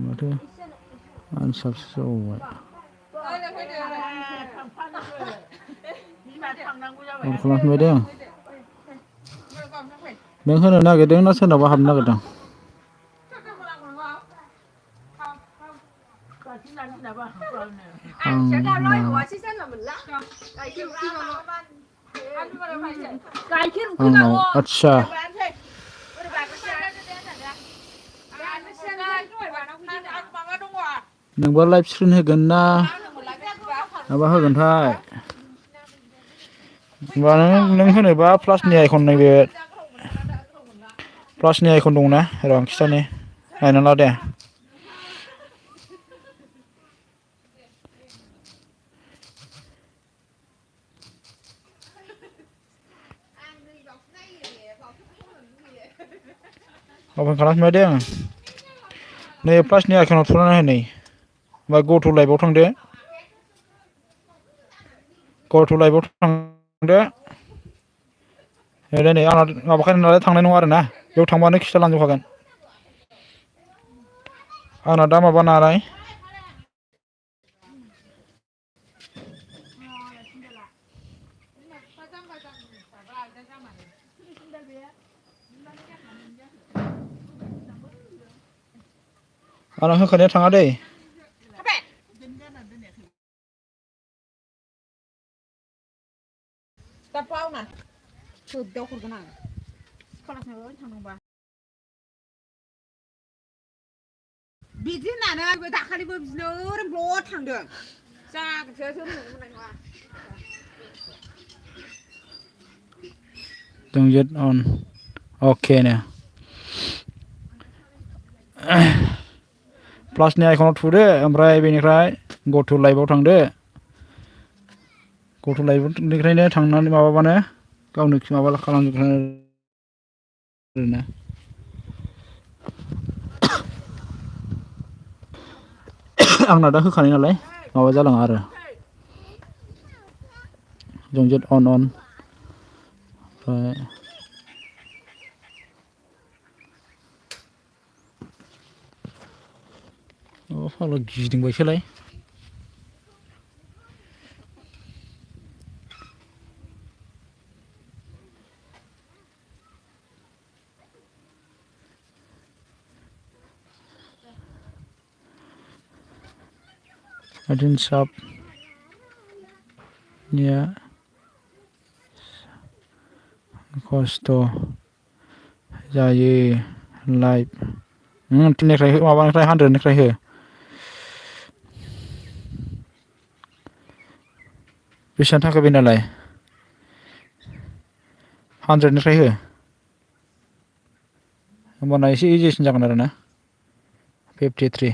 माथो आनसाबसो जाबावबाय कल खालामफिनबाय दे आं नों होनो नागिरदों ना सोरनावबा हाबनो नागिरदों आंनाव आदसा नोंबा लाइभ स्क्रिन होगोन ना माबा होगोनथाय होमबा नों होनोबा प्लासनि आइकन नैबे प्लासनि आइकन दंना र' आं खिथानि नायना ला दे अपेन खालामफिनबाय दे आं नै प्लासनि आइकनाव थुनानै हो नै होमबा गथ' लाइभआव थांदो गथ' लाइभआव थांदो नै आंना माबाखानाय नालाय थांनाय नङा आरोना बेयाव थांबानो खिथालांजोबखागोन आंना दा माबा नालाय आंना होखानाया थाङा दै दा बावना सोद्दाव हरगोन आं स्कलारशिपआव थांनांबा बिदि होननानै आंबो दाखालिबो बिदिनो ओरैनो ब्लद थांदों जागोनसो होननो मोननाय नङा don't get on okay नो प्लासनि आइकनाव थुदो ओमफ्राय बेनिफ्राय गथ' लाइभआव थांदो गथ' लाइभनिफ्रायनो थांनानै माबाबानो गावनो माबा खालामजोबखानो आरोना आंना दा होखानाय नालाय माबा जालाङा आरो जंजेट अन ओमफ्राय अ फाग्ला गिदिंबायसोलाय साब निया खस्थ' जायो लाइभ टेननिफ्राय माबानिफ्राय 100निफ्राय हो बेसेबां थाखा बेनालाय 100निफ्राय हो होमबाना एसे इजिसिन जागोन आरो ना 53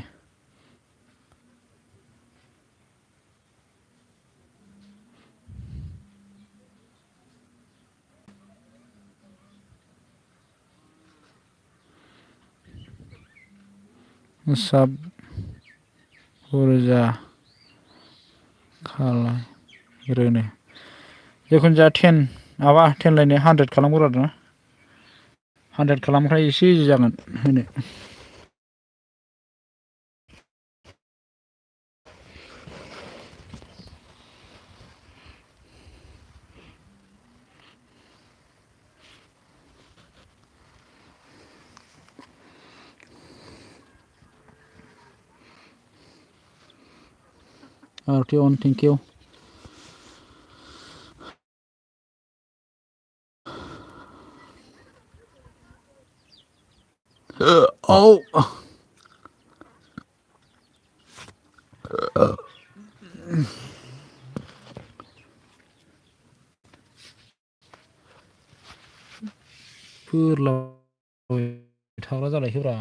साब बुरजा खालायग्रोनो जिखुनु जाया 10 माबा 10 लायनो 100 खालामग्रो आरोना 100 खालामखाय एसे इजि जागोन होनो RT on, thank you. Oh. फोरलाबाय थाग्रा जालायखोब्रा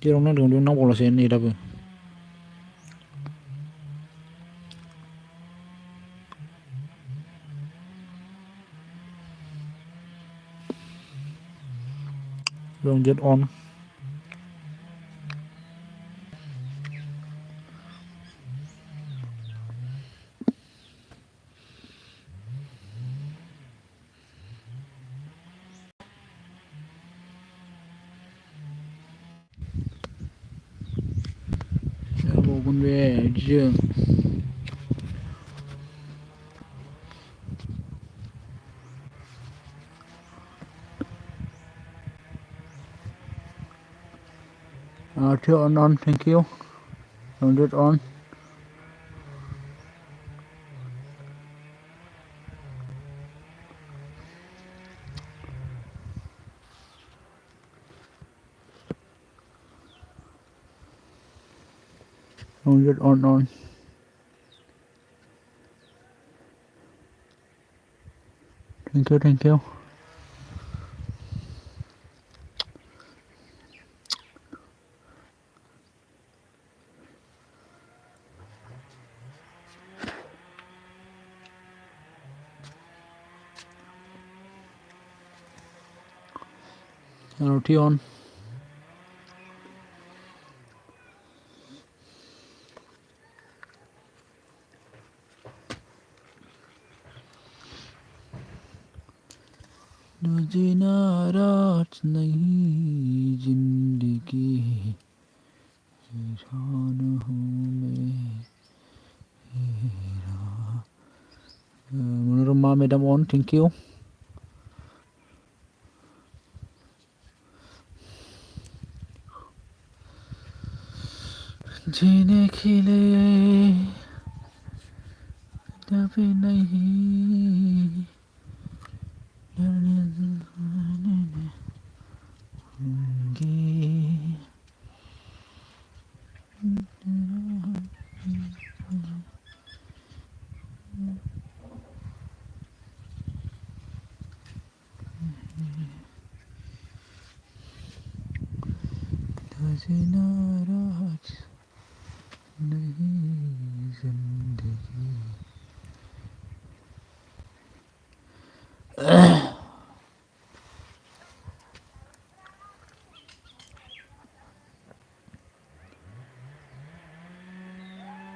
जेराव नांदों बेयाव नांबावलासो नेटआबो don't get on. जाबावगोन बे जों RT on, thank you. Don't get on. Don't get on. Thank you. RT on. तुझे नाराज नहीं जिंदगी हैरान हूँ मैं Manorama madam on thank you जीने के लिए दबे नहीं तुझे नाराज नहीं जिंदगी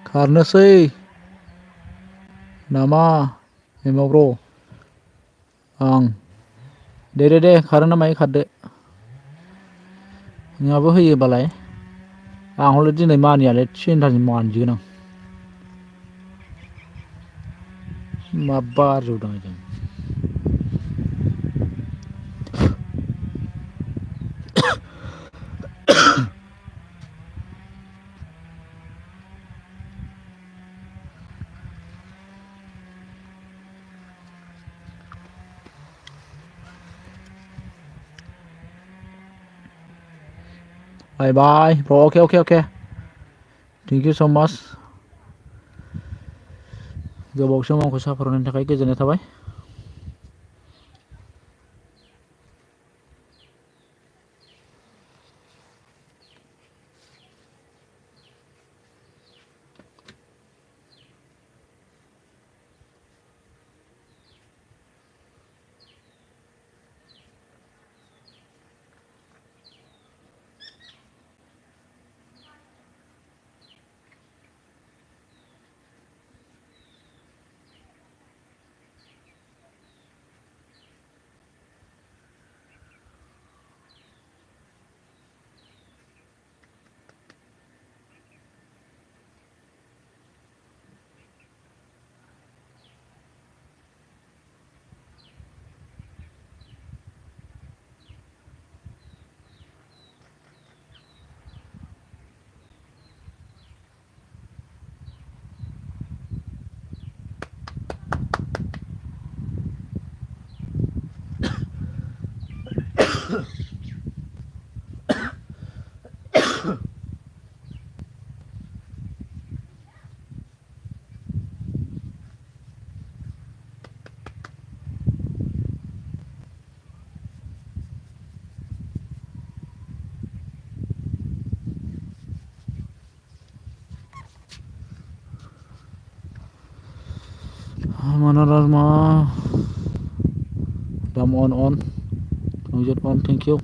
खारनोसै नामा एमाव ब्र आं दे खारो ना मायो खारदो नोंहाबो होयोबालाय आं हले दिनै मानियालै थिनथासिम मानजिगोन आं मा बार जौदों जों Bye bro okay thank you so much गोबाव सम आंखौ सापर्ट होनायनि थाखाय गोजोननाय थाबाय Manarama Dam on Lanjut on, thank you.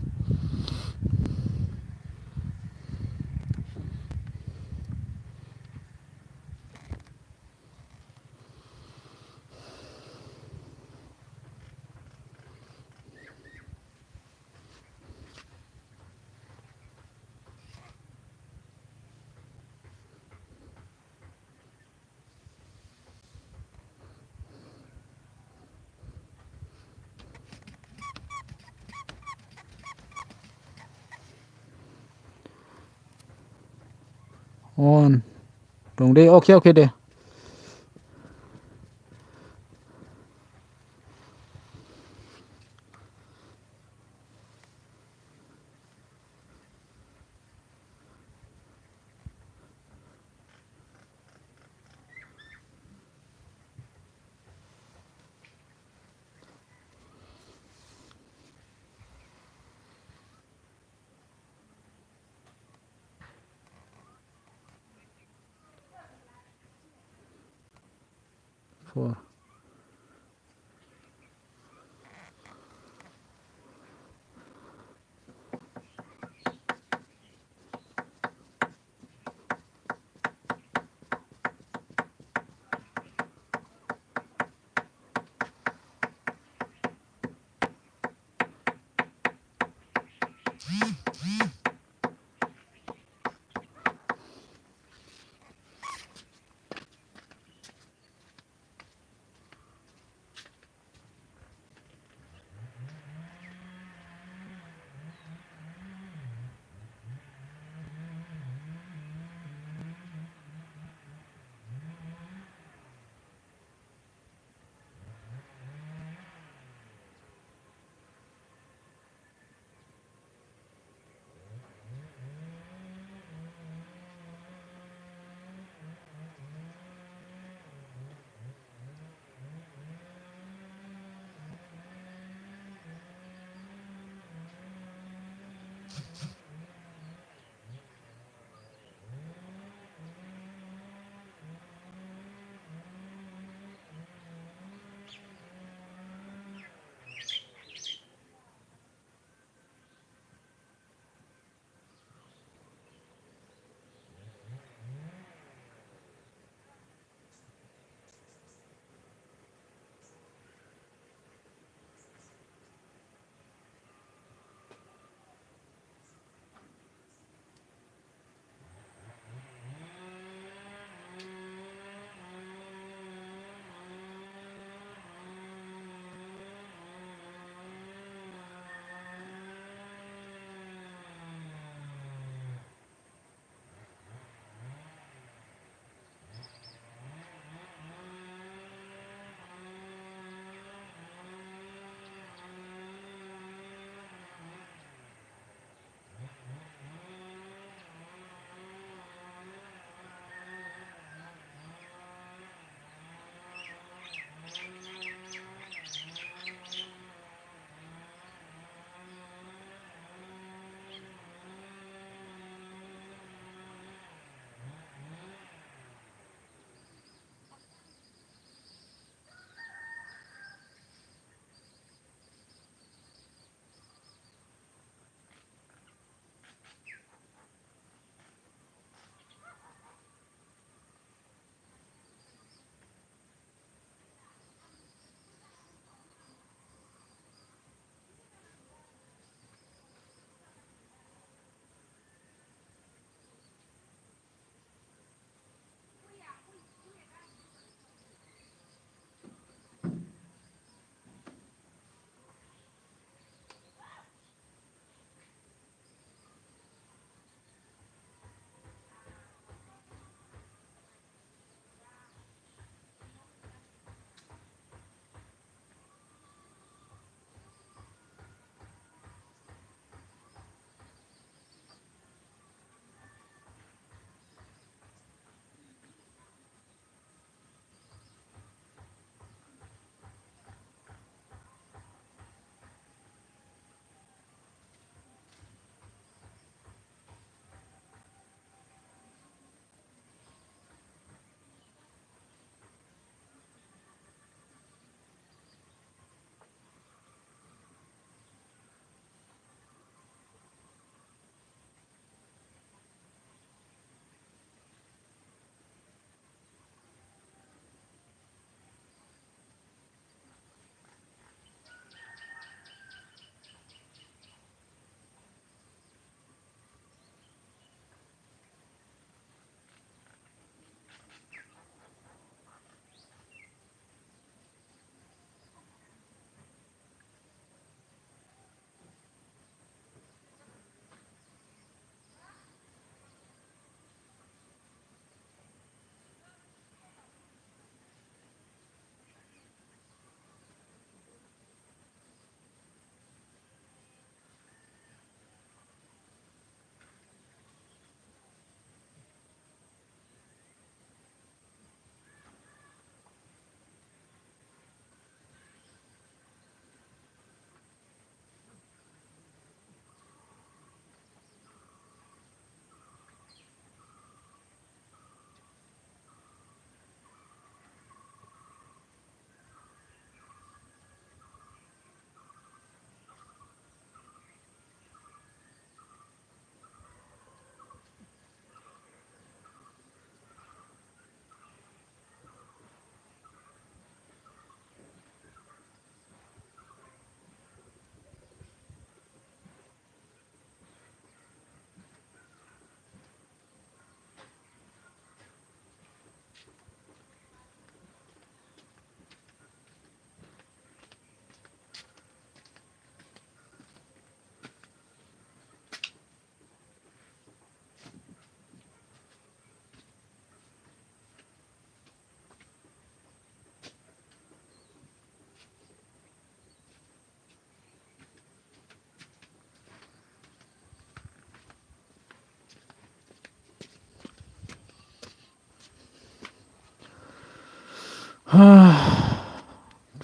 On dong deh, oke deh. For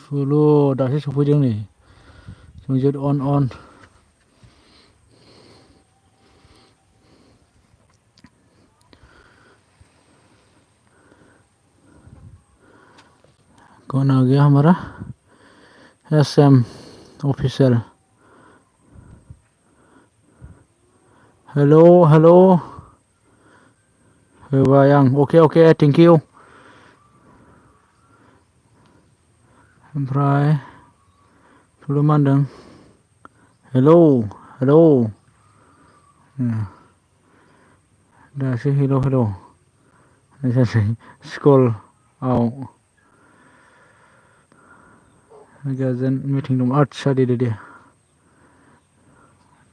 Follow दासो सफैदों नै संजित on कौन आ गया हमारा SM ऑफिसर हेलो होबाय आं अके थेंक इउ ओमफ्राय थुलु मा होनदों हेलौ दासो हेलौ जासै स्कुलाव गार्जेन मिटिं दं आदसा दे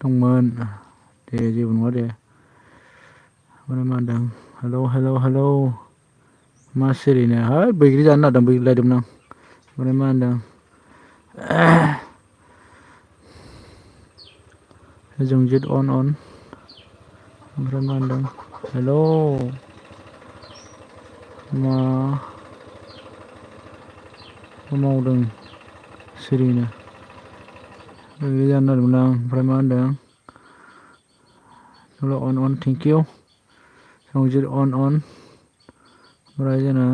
दंमोन दे जेबो नङा दे ओमफ्राय मा होनदों हेलौ मा सिरिनो है बैग्रि जानो नागिरदों बैग्रि लायदोंमोन आं ओमफ्राय मा होनदों जंजित on ओमफ्राय मा होनदों हेलौ मा मावदों सिरिनो बैग्रि जानो नागिरदोंमोन आं ओमफ्राय मा होनदों on थेंक इउ जंजित on ओमफ्राय जोंना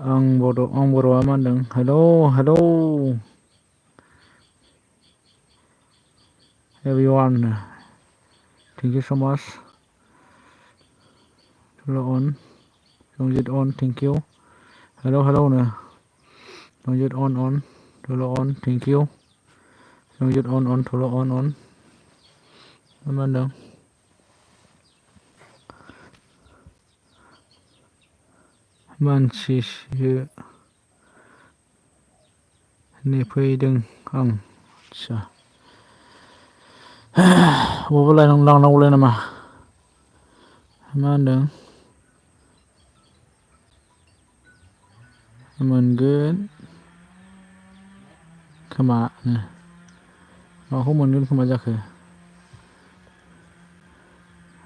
आं बर'आ मा होनदों hello everyone thank you so much on जंजित on thank you hello नो जंजित on thank you जंजित on मा होनदों मानसिसो नेफैदों आं आदसा बबावबा लांनांगौलाय नामा मा होनदों मोनगोन खोमा माखौ मोनगोन खोमा जाखो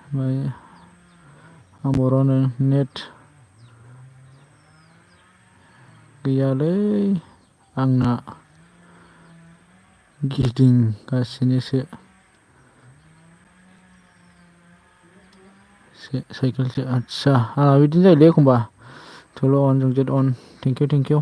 ओमफ्राय आं बर'नो नेट गैयालै आंना गिदिंगासिनोसो साइकेलसो आदसा आंना बिदिनो जायोलै एखमबा थुल' जंजित thank you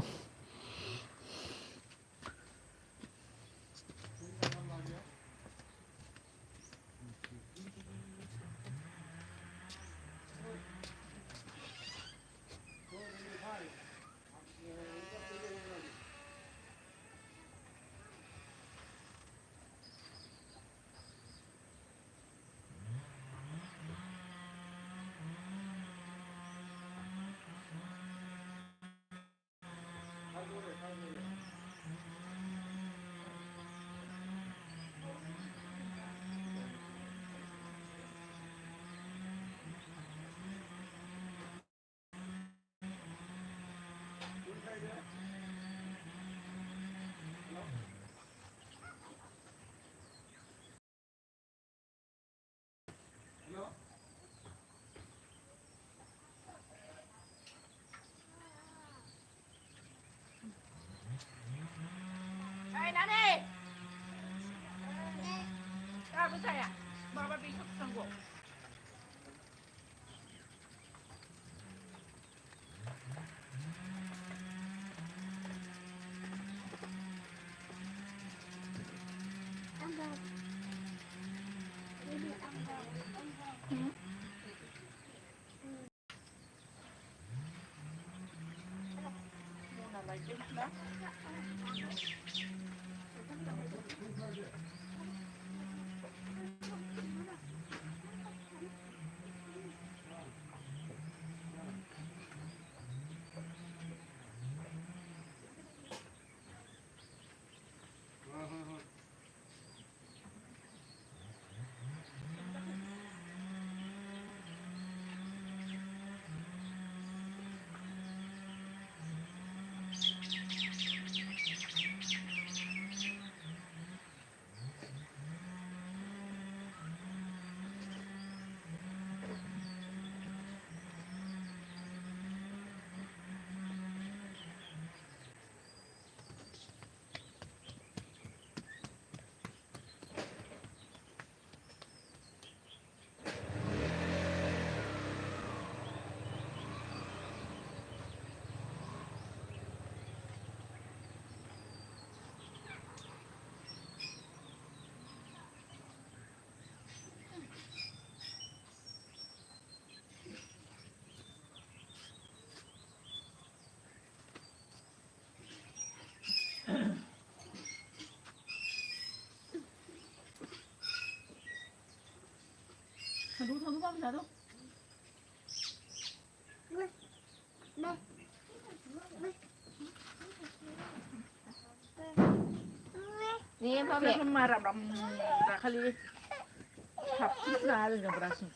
Nani! Apa saya? Bapak besok sanggup. thằng ba bây giờ đâu Nih, Pak. Kan marah dong kali habis lah ada berasing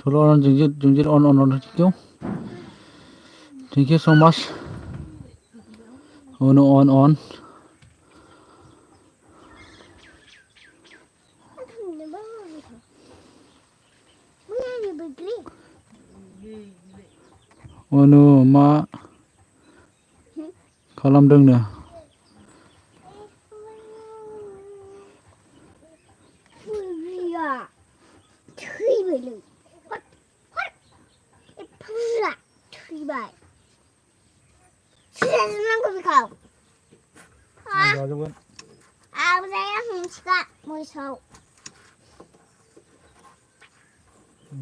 Thulu on jungjit on thank you so much on ma खालामदोंनो जाजोबगोन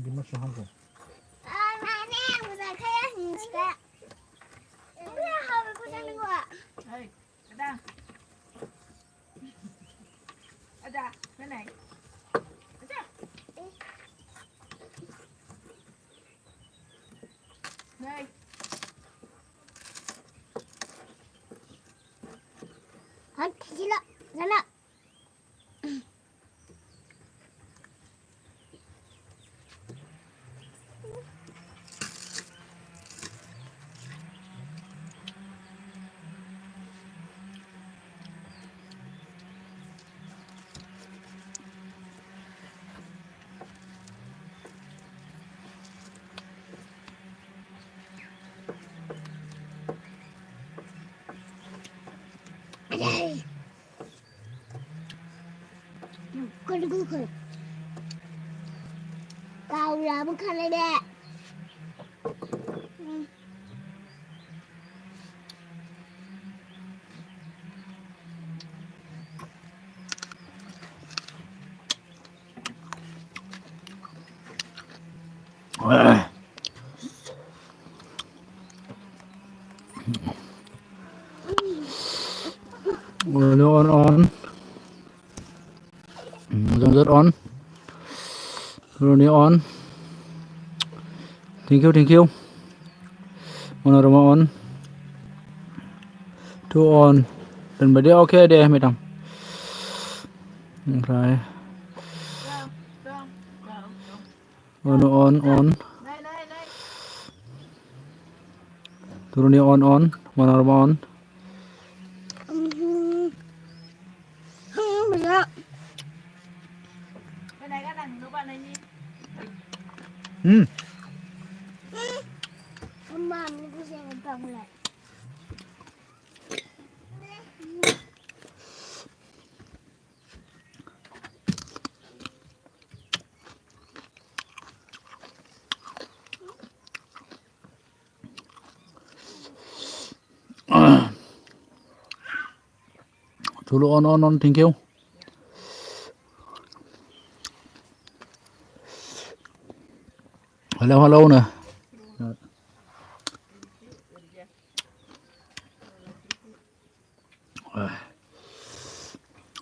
बिनो हांखौ ada cái này đây Kau lah bukan ada. on rất on rồi on thank you Monorama on two on dan berarti oke deh medam oke on turun dia on Monorama on cái này các đằng các bạn này nhìn Mama, aku jangan bangun lah. Dulu on thank you hello nè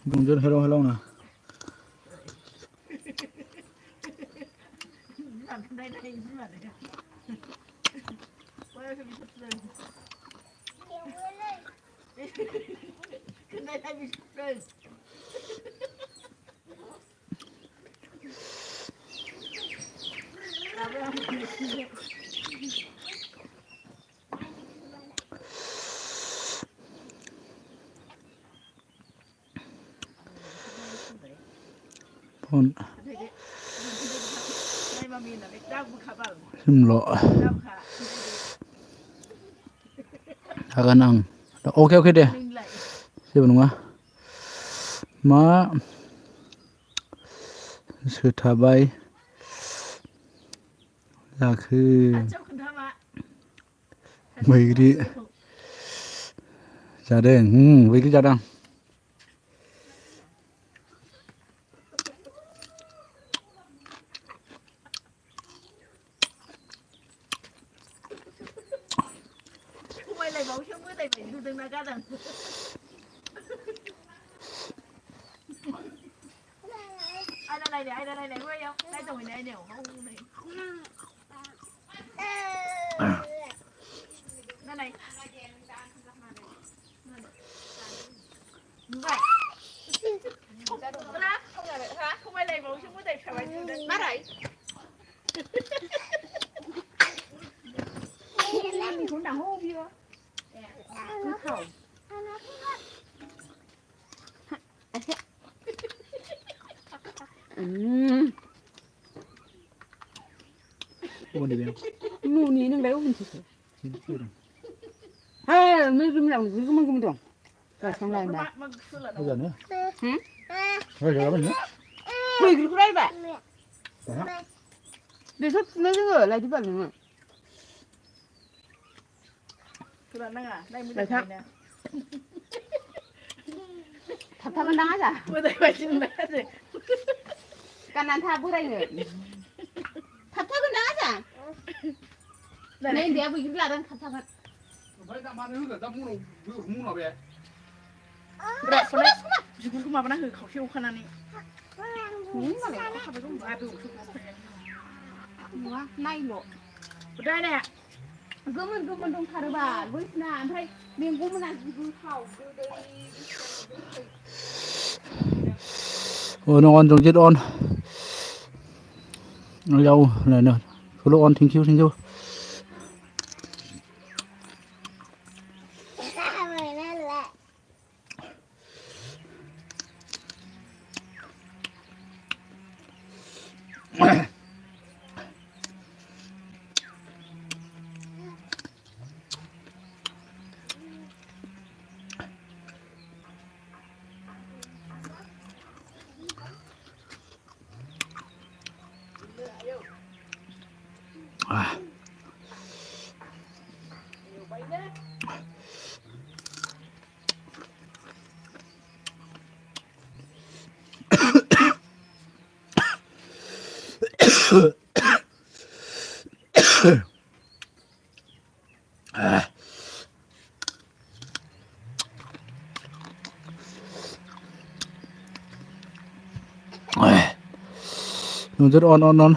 Đúng rất hello nè đây này quay cho mình thật lên cái này hay bị lên พ่น ไม่มามีน่ะเล็กดังบุคาบัง ซึมเลาะ ดังค่ะ ถ้ากันนั่งโอเคเด้ นึงไหล เสียบหนูมาสุดท้ายlàคือ เจ้าคุณธรรมะ mấy cái đi gia đình với cái gia đình กูไม่เลยบอกเชื่อมือแต่ไปดูดึงนะกัน ไอ้อะไรเนี่ยไอ้อะไรเนี่ยเว้ยไอ้ตรงไหนเนี่ยเขาไหนนั่นไหนมึงไปนะเขาไม่เลยบอกชื่อมือแต่ไปดูดึงมาไหนมีคนด่าโฮ้พี่วะคือเขา ôn đi bên nu ni nang dai un chi ha me zum lang zu mang gum dong ka sang lai ba มันคืออะไร bây giờ nữa bây giờ mình nữa hui gru rai ba de sot me zu la di ba lu คืออะไรนั่งอ่ะได้มือแต่เนี่ย thap thap nang aja มือแต่ไปจริงแม่สิ kanan tha bu rai ne thap thap nang aja ne dia bu gru la dan thap thap phải tạm bán nước tạm mua nó về แบบคนนี้จุกุนขึ้นมาปะนะคือเขาเชี่ยวขนาดนี้ ni ma le เขาไปก็มาไปอุทุกคน wa nai lo ได้เนี่ย gum dong thar ba bu na amphai meng gum na gru thau bu dei nó on trong chết on nó lâu này nè follow on thank you nó rất on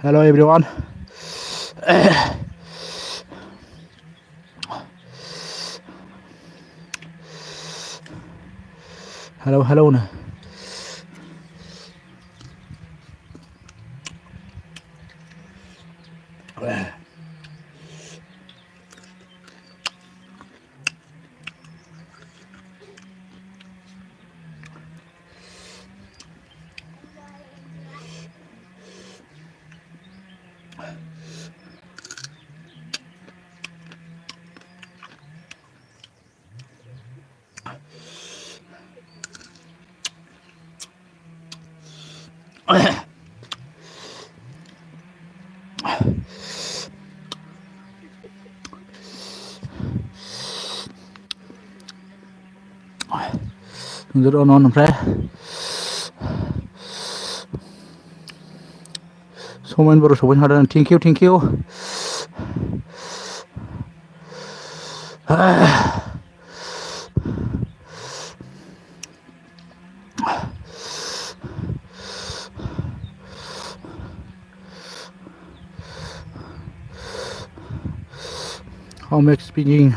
hello everyone hello nè rất on thế so many baru so banyak thank you how much speaking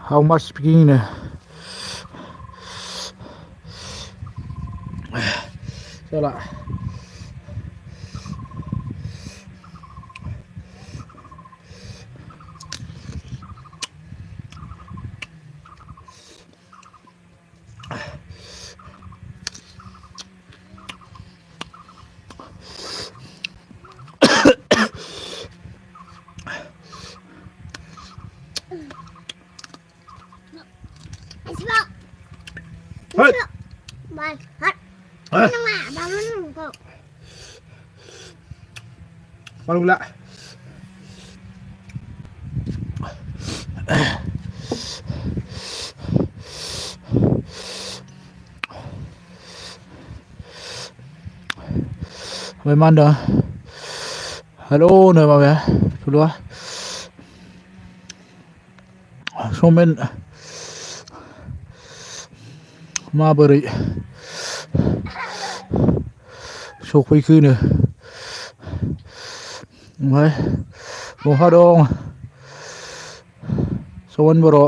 How much speaking nè. Sao lại? Hey. Mày hết. Nó mà tao nó cậu. Qua lùi lại. Mày mang được. Hello nơi mà về. Chú đua. Somen माबोरै सफैखोनो ओमफ्राय बहा दं सवन बर'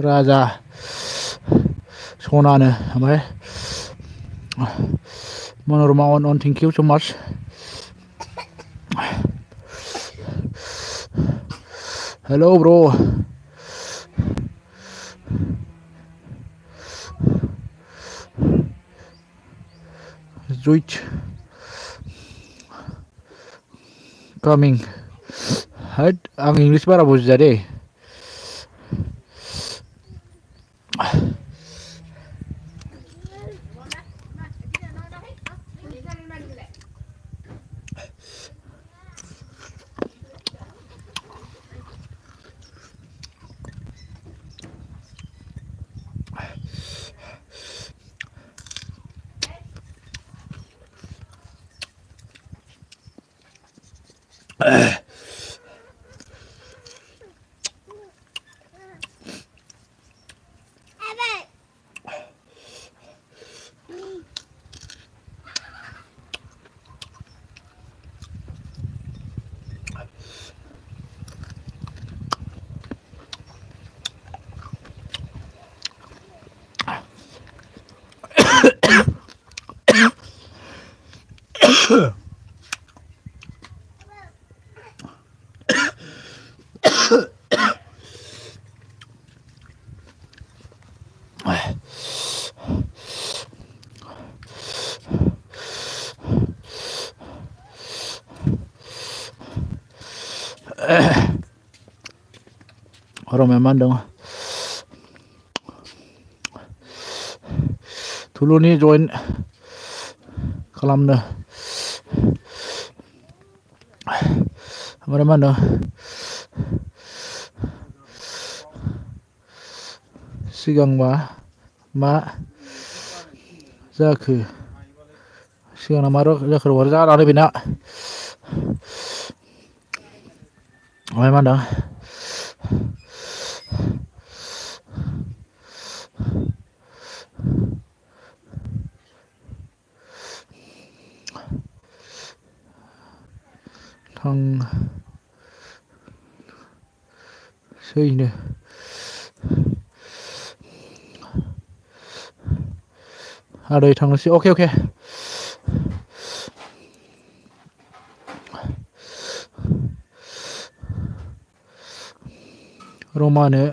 राजा सनानो ओमफ्राय मनरमा on thank you so much hello bro Switch coming hết ang English bara buझ deh orang memang dong dulu nih join kalamnya mana sigang ma जाखो सिगांना मा जाखो जानानै बेना ओमफ्राय मा होनदों थांसैनो आदै थांनोसै अके रमानो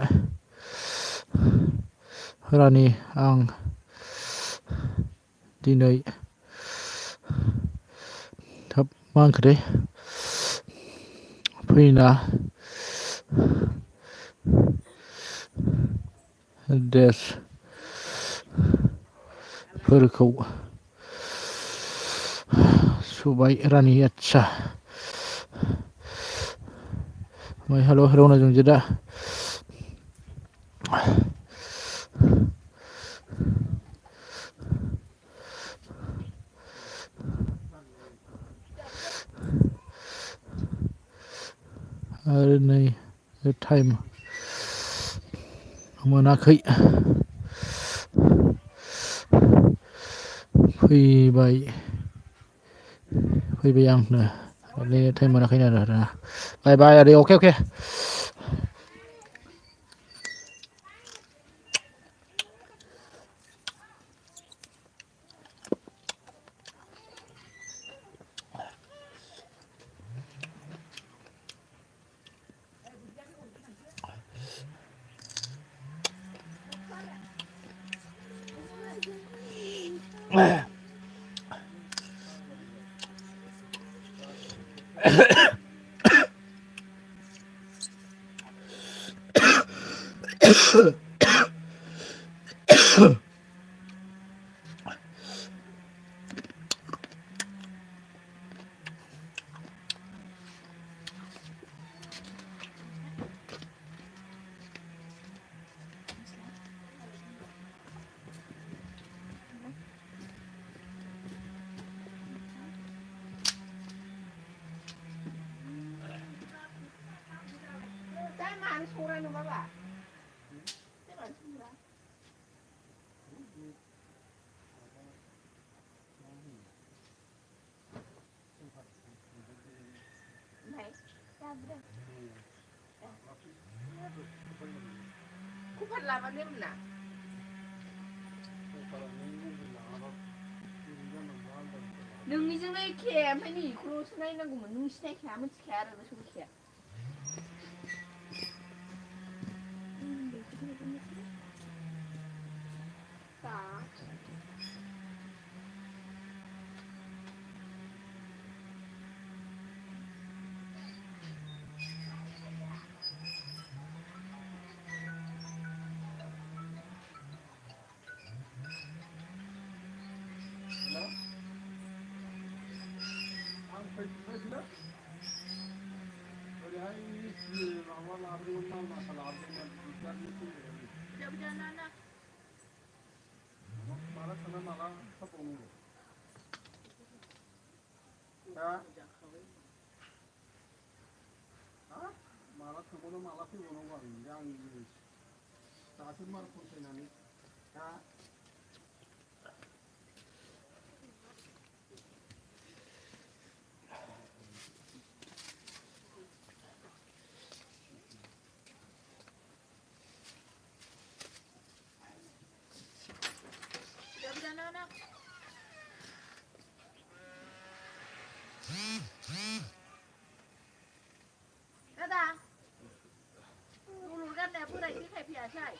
रानि आं दिनै थाब मा होनखो दे फैना ड्रेसफोरखौ सुबाय रानि आच्छा ओमफ्राय हेल' होनना जों दा आरो नै टाइम मोनाखै फैबाय आंनो ले टाइम मोनाखै आरो ना बाय बाय आरो अके अके दा मानो सौराय नङाबा कुकार लाबानो मोना नोंनिजोंनो एखे ओमफ्राय नै इखौल'सो नायनांगौमोन नों सिनायखाया मिथिखाया आरो नों सौखाया माला थांबावनो माला फैबावनांगौ आं दासो मार फसायनानै दा दादा दलर गाननाया बोराय देखायफैयासै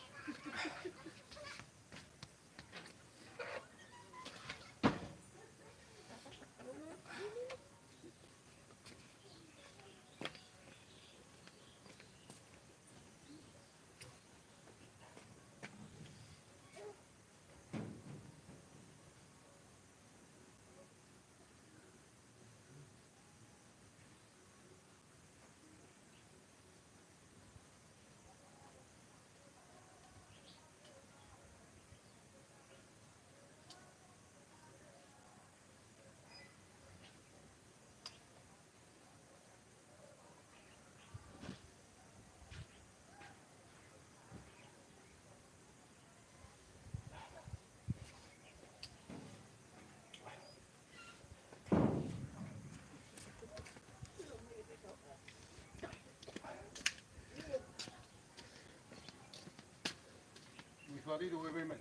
Bloody do it, man.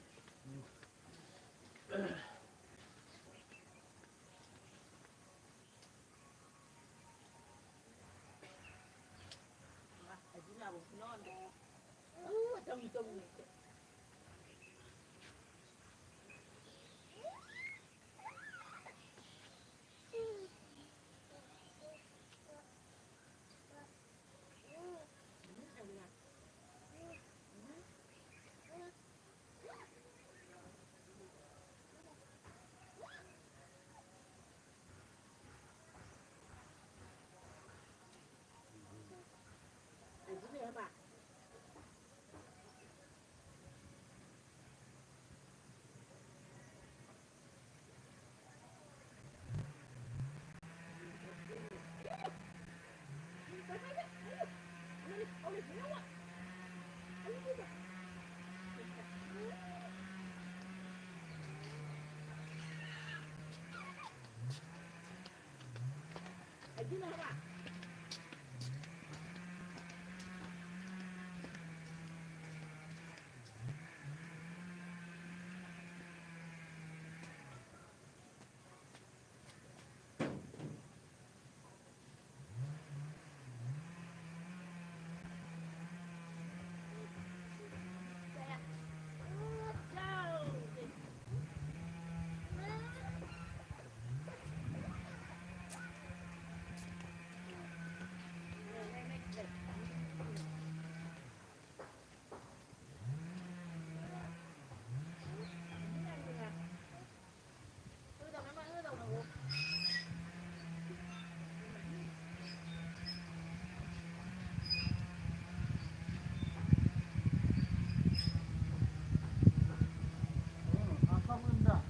아까보다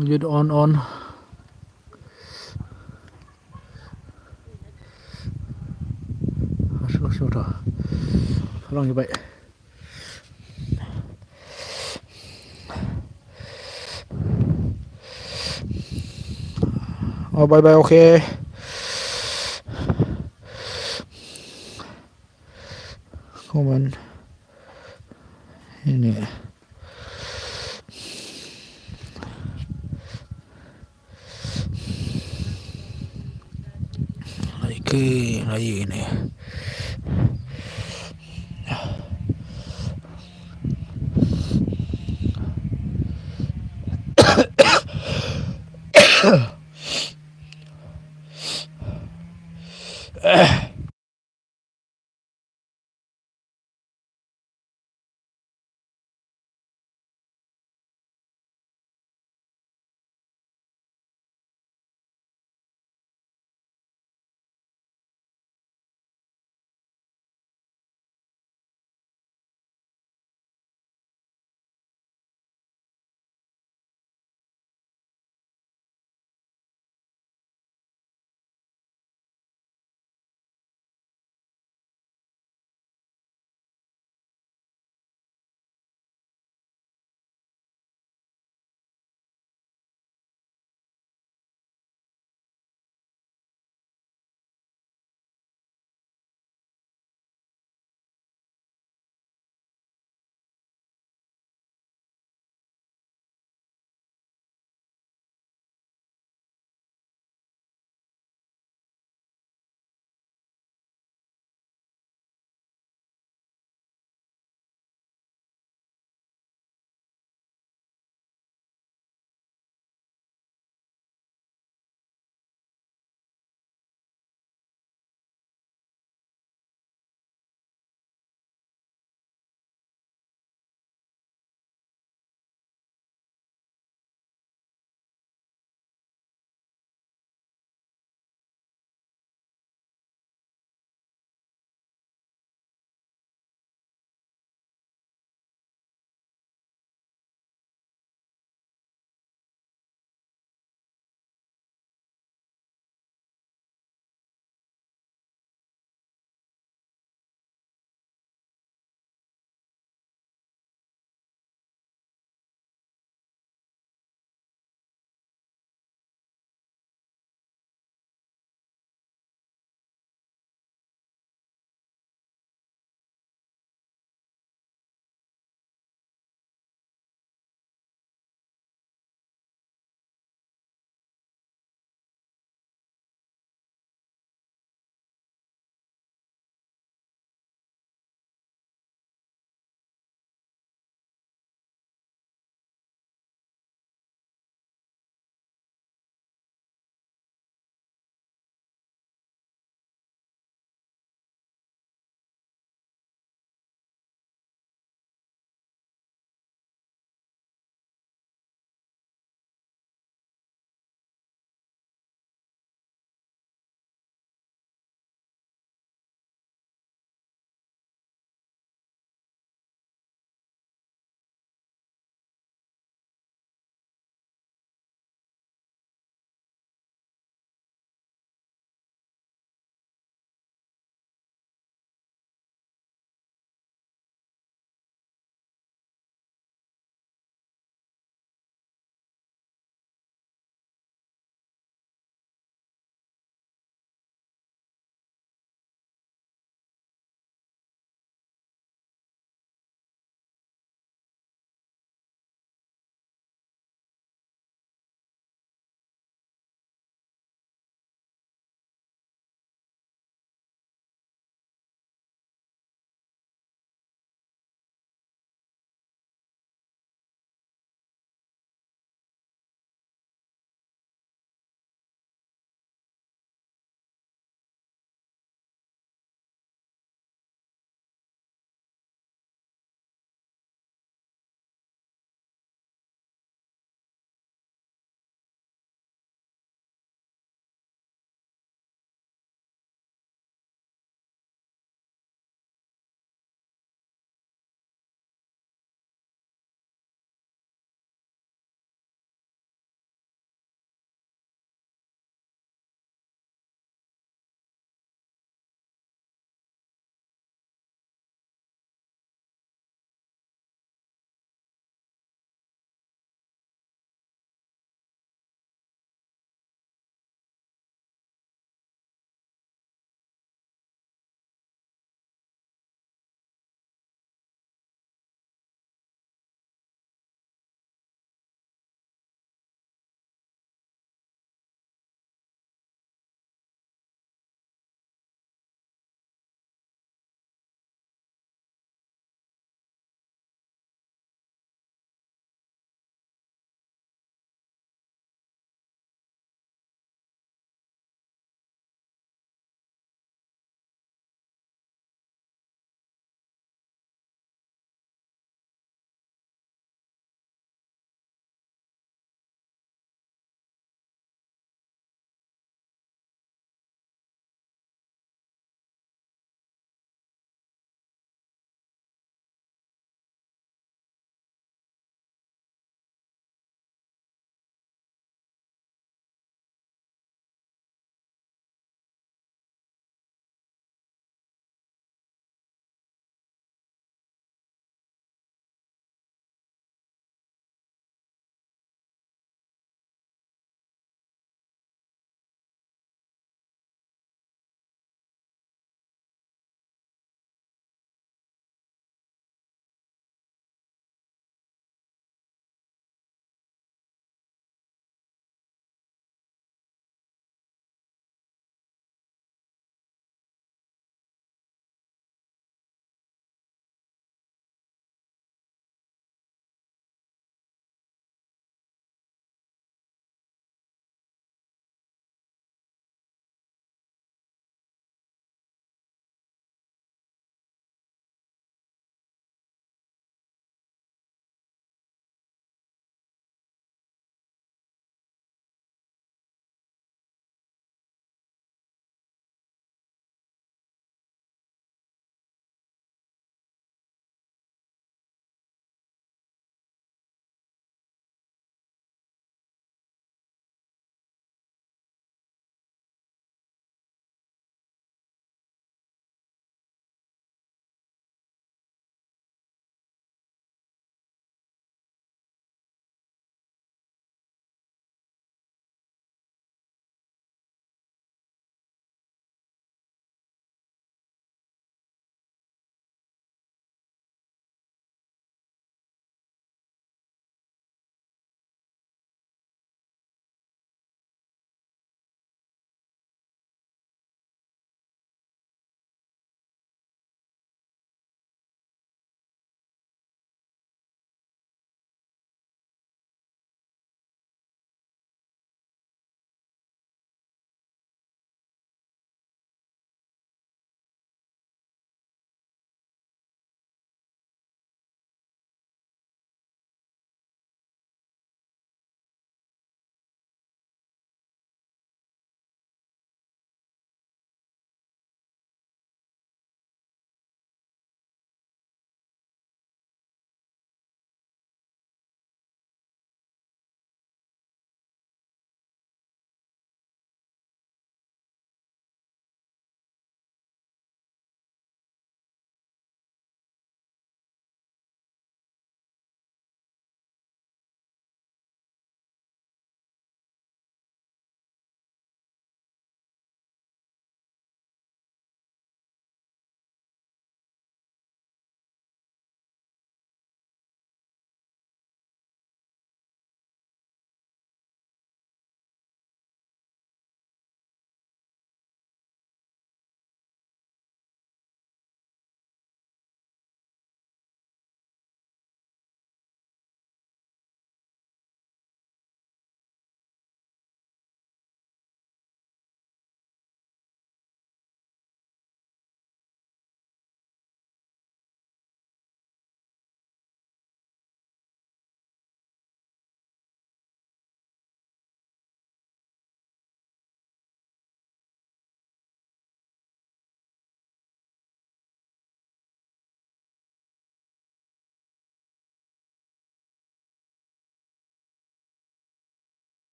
Wujud on Masuk dah. Tolong je baik. Oh bye bye okay. Komen ini. Lagi ini.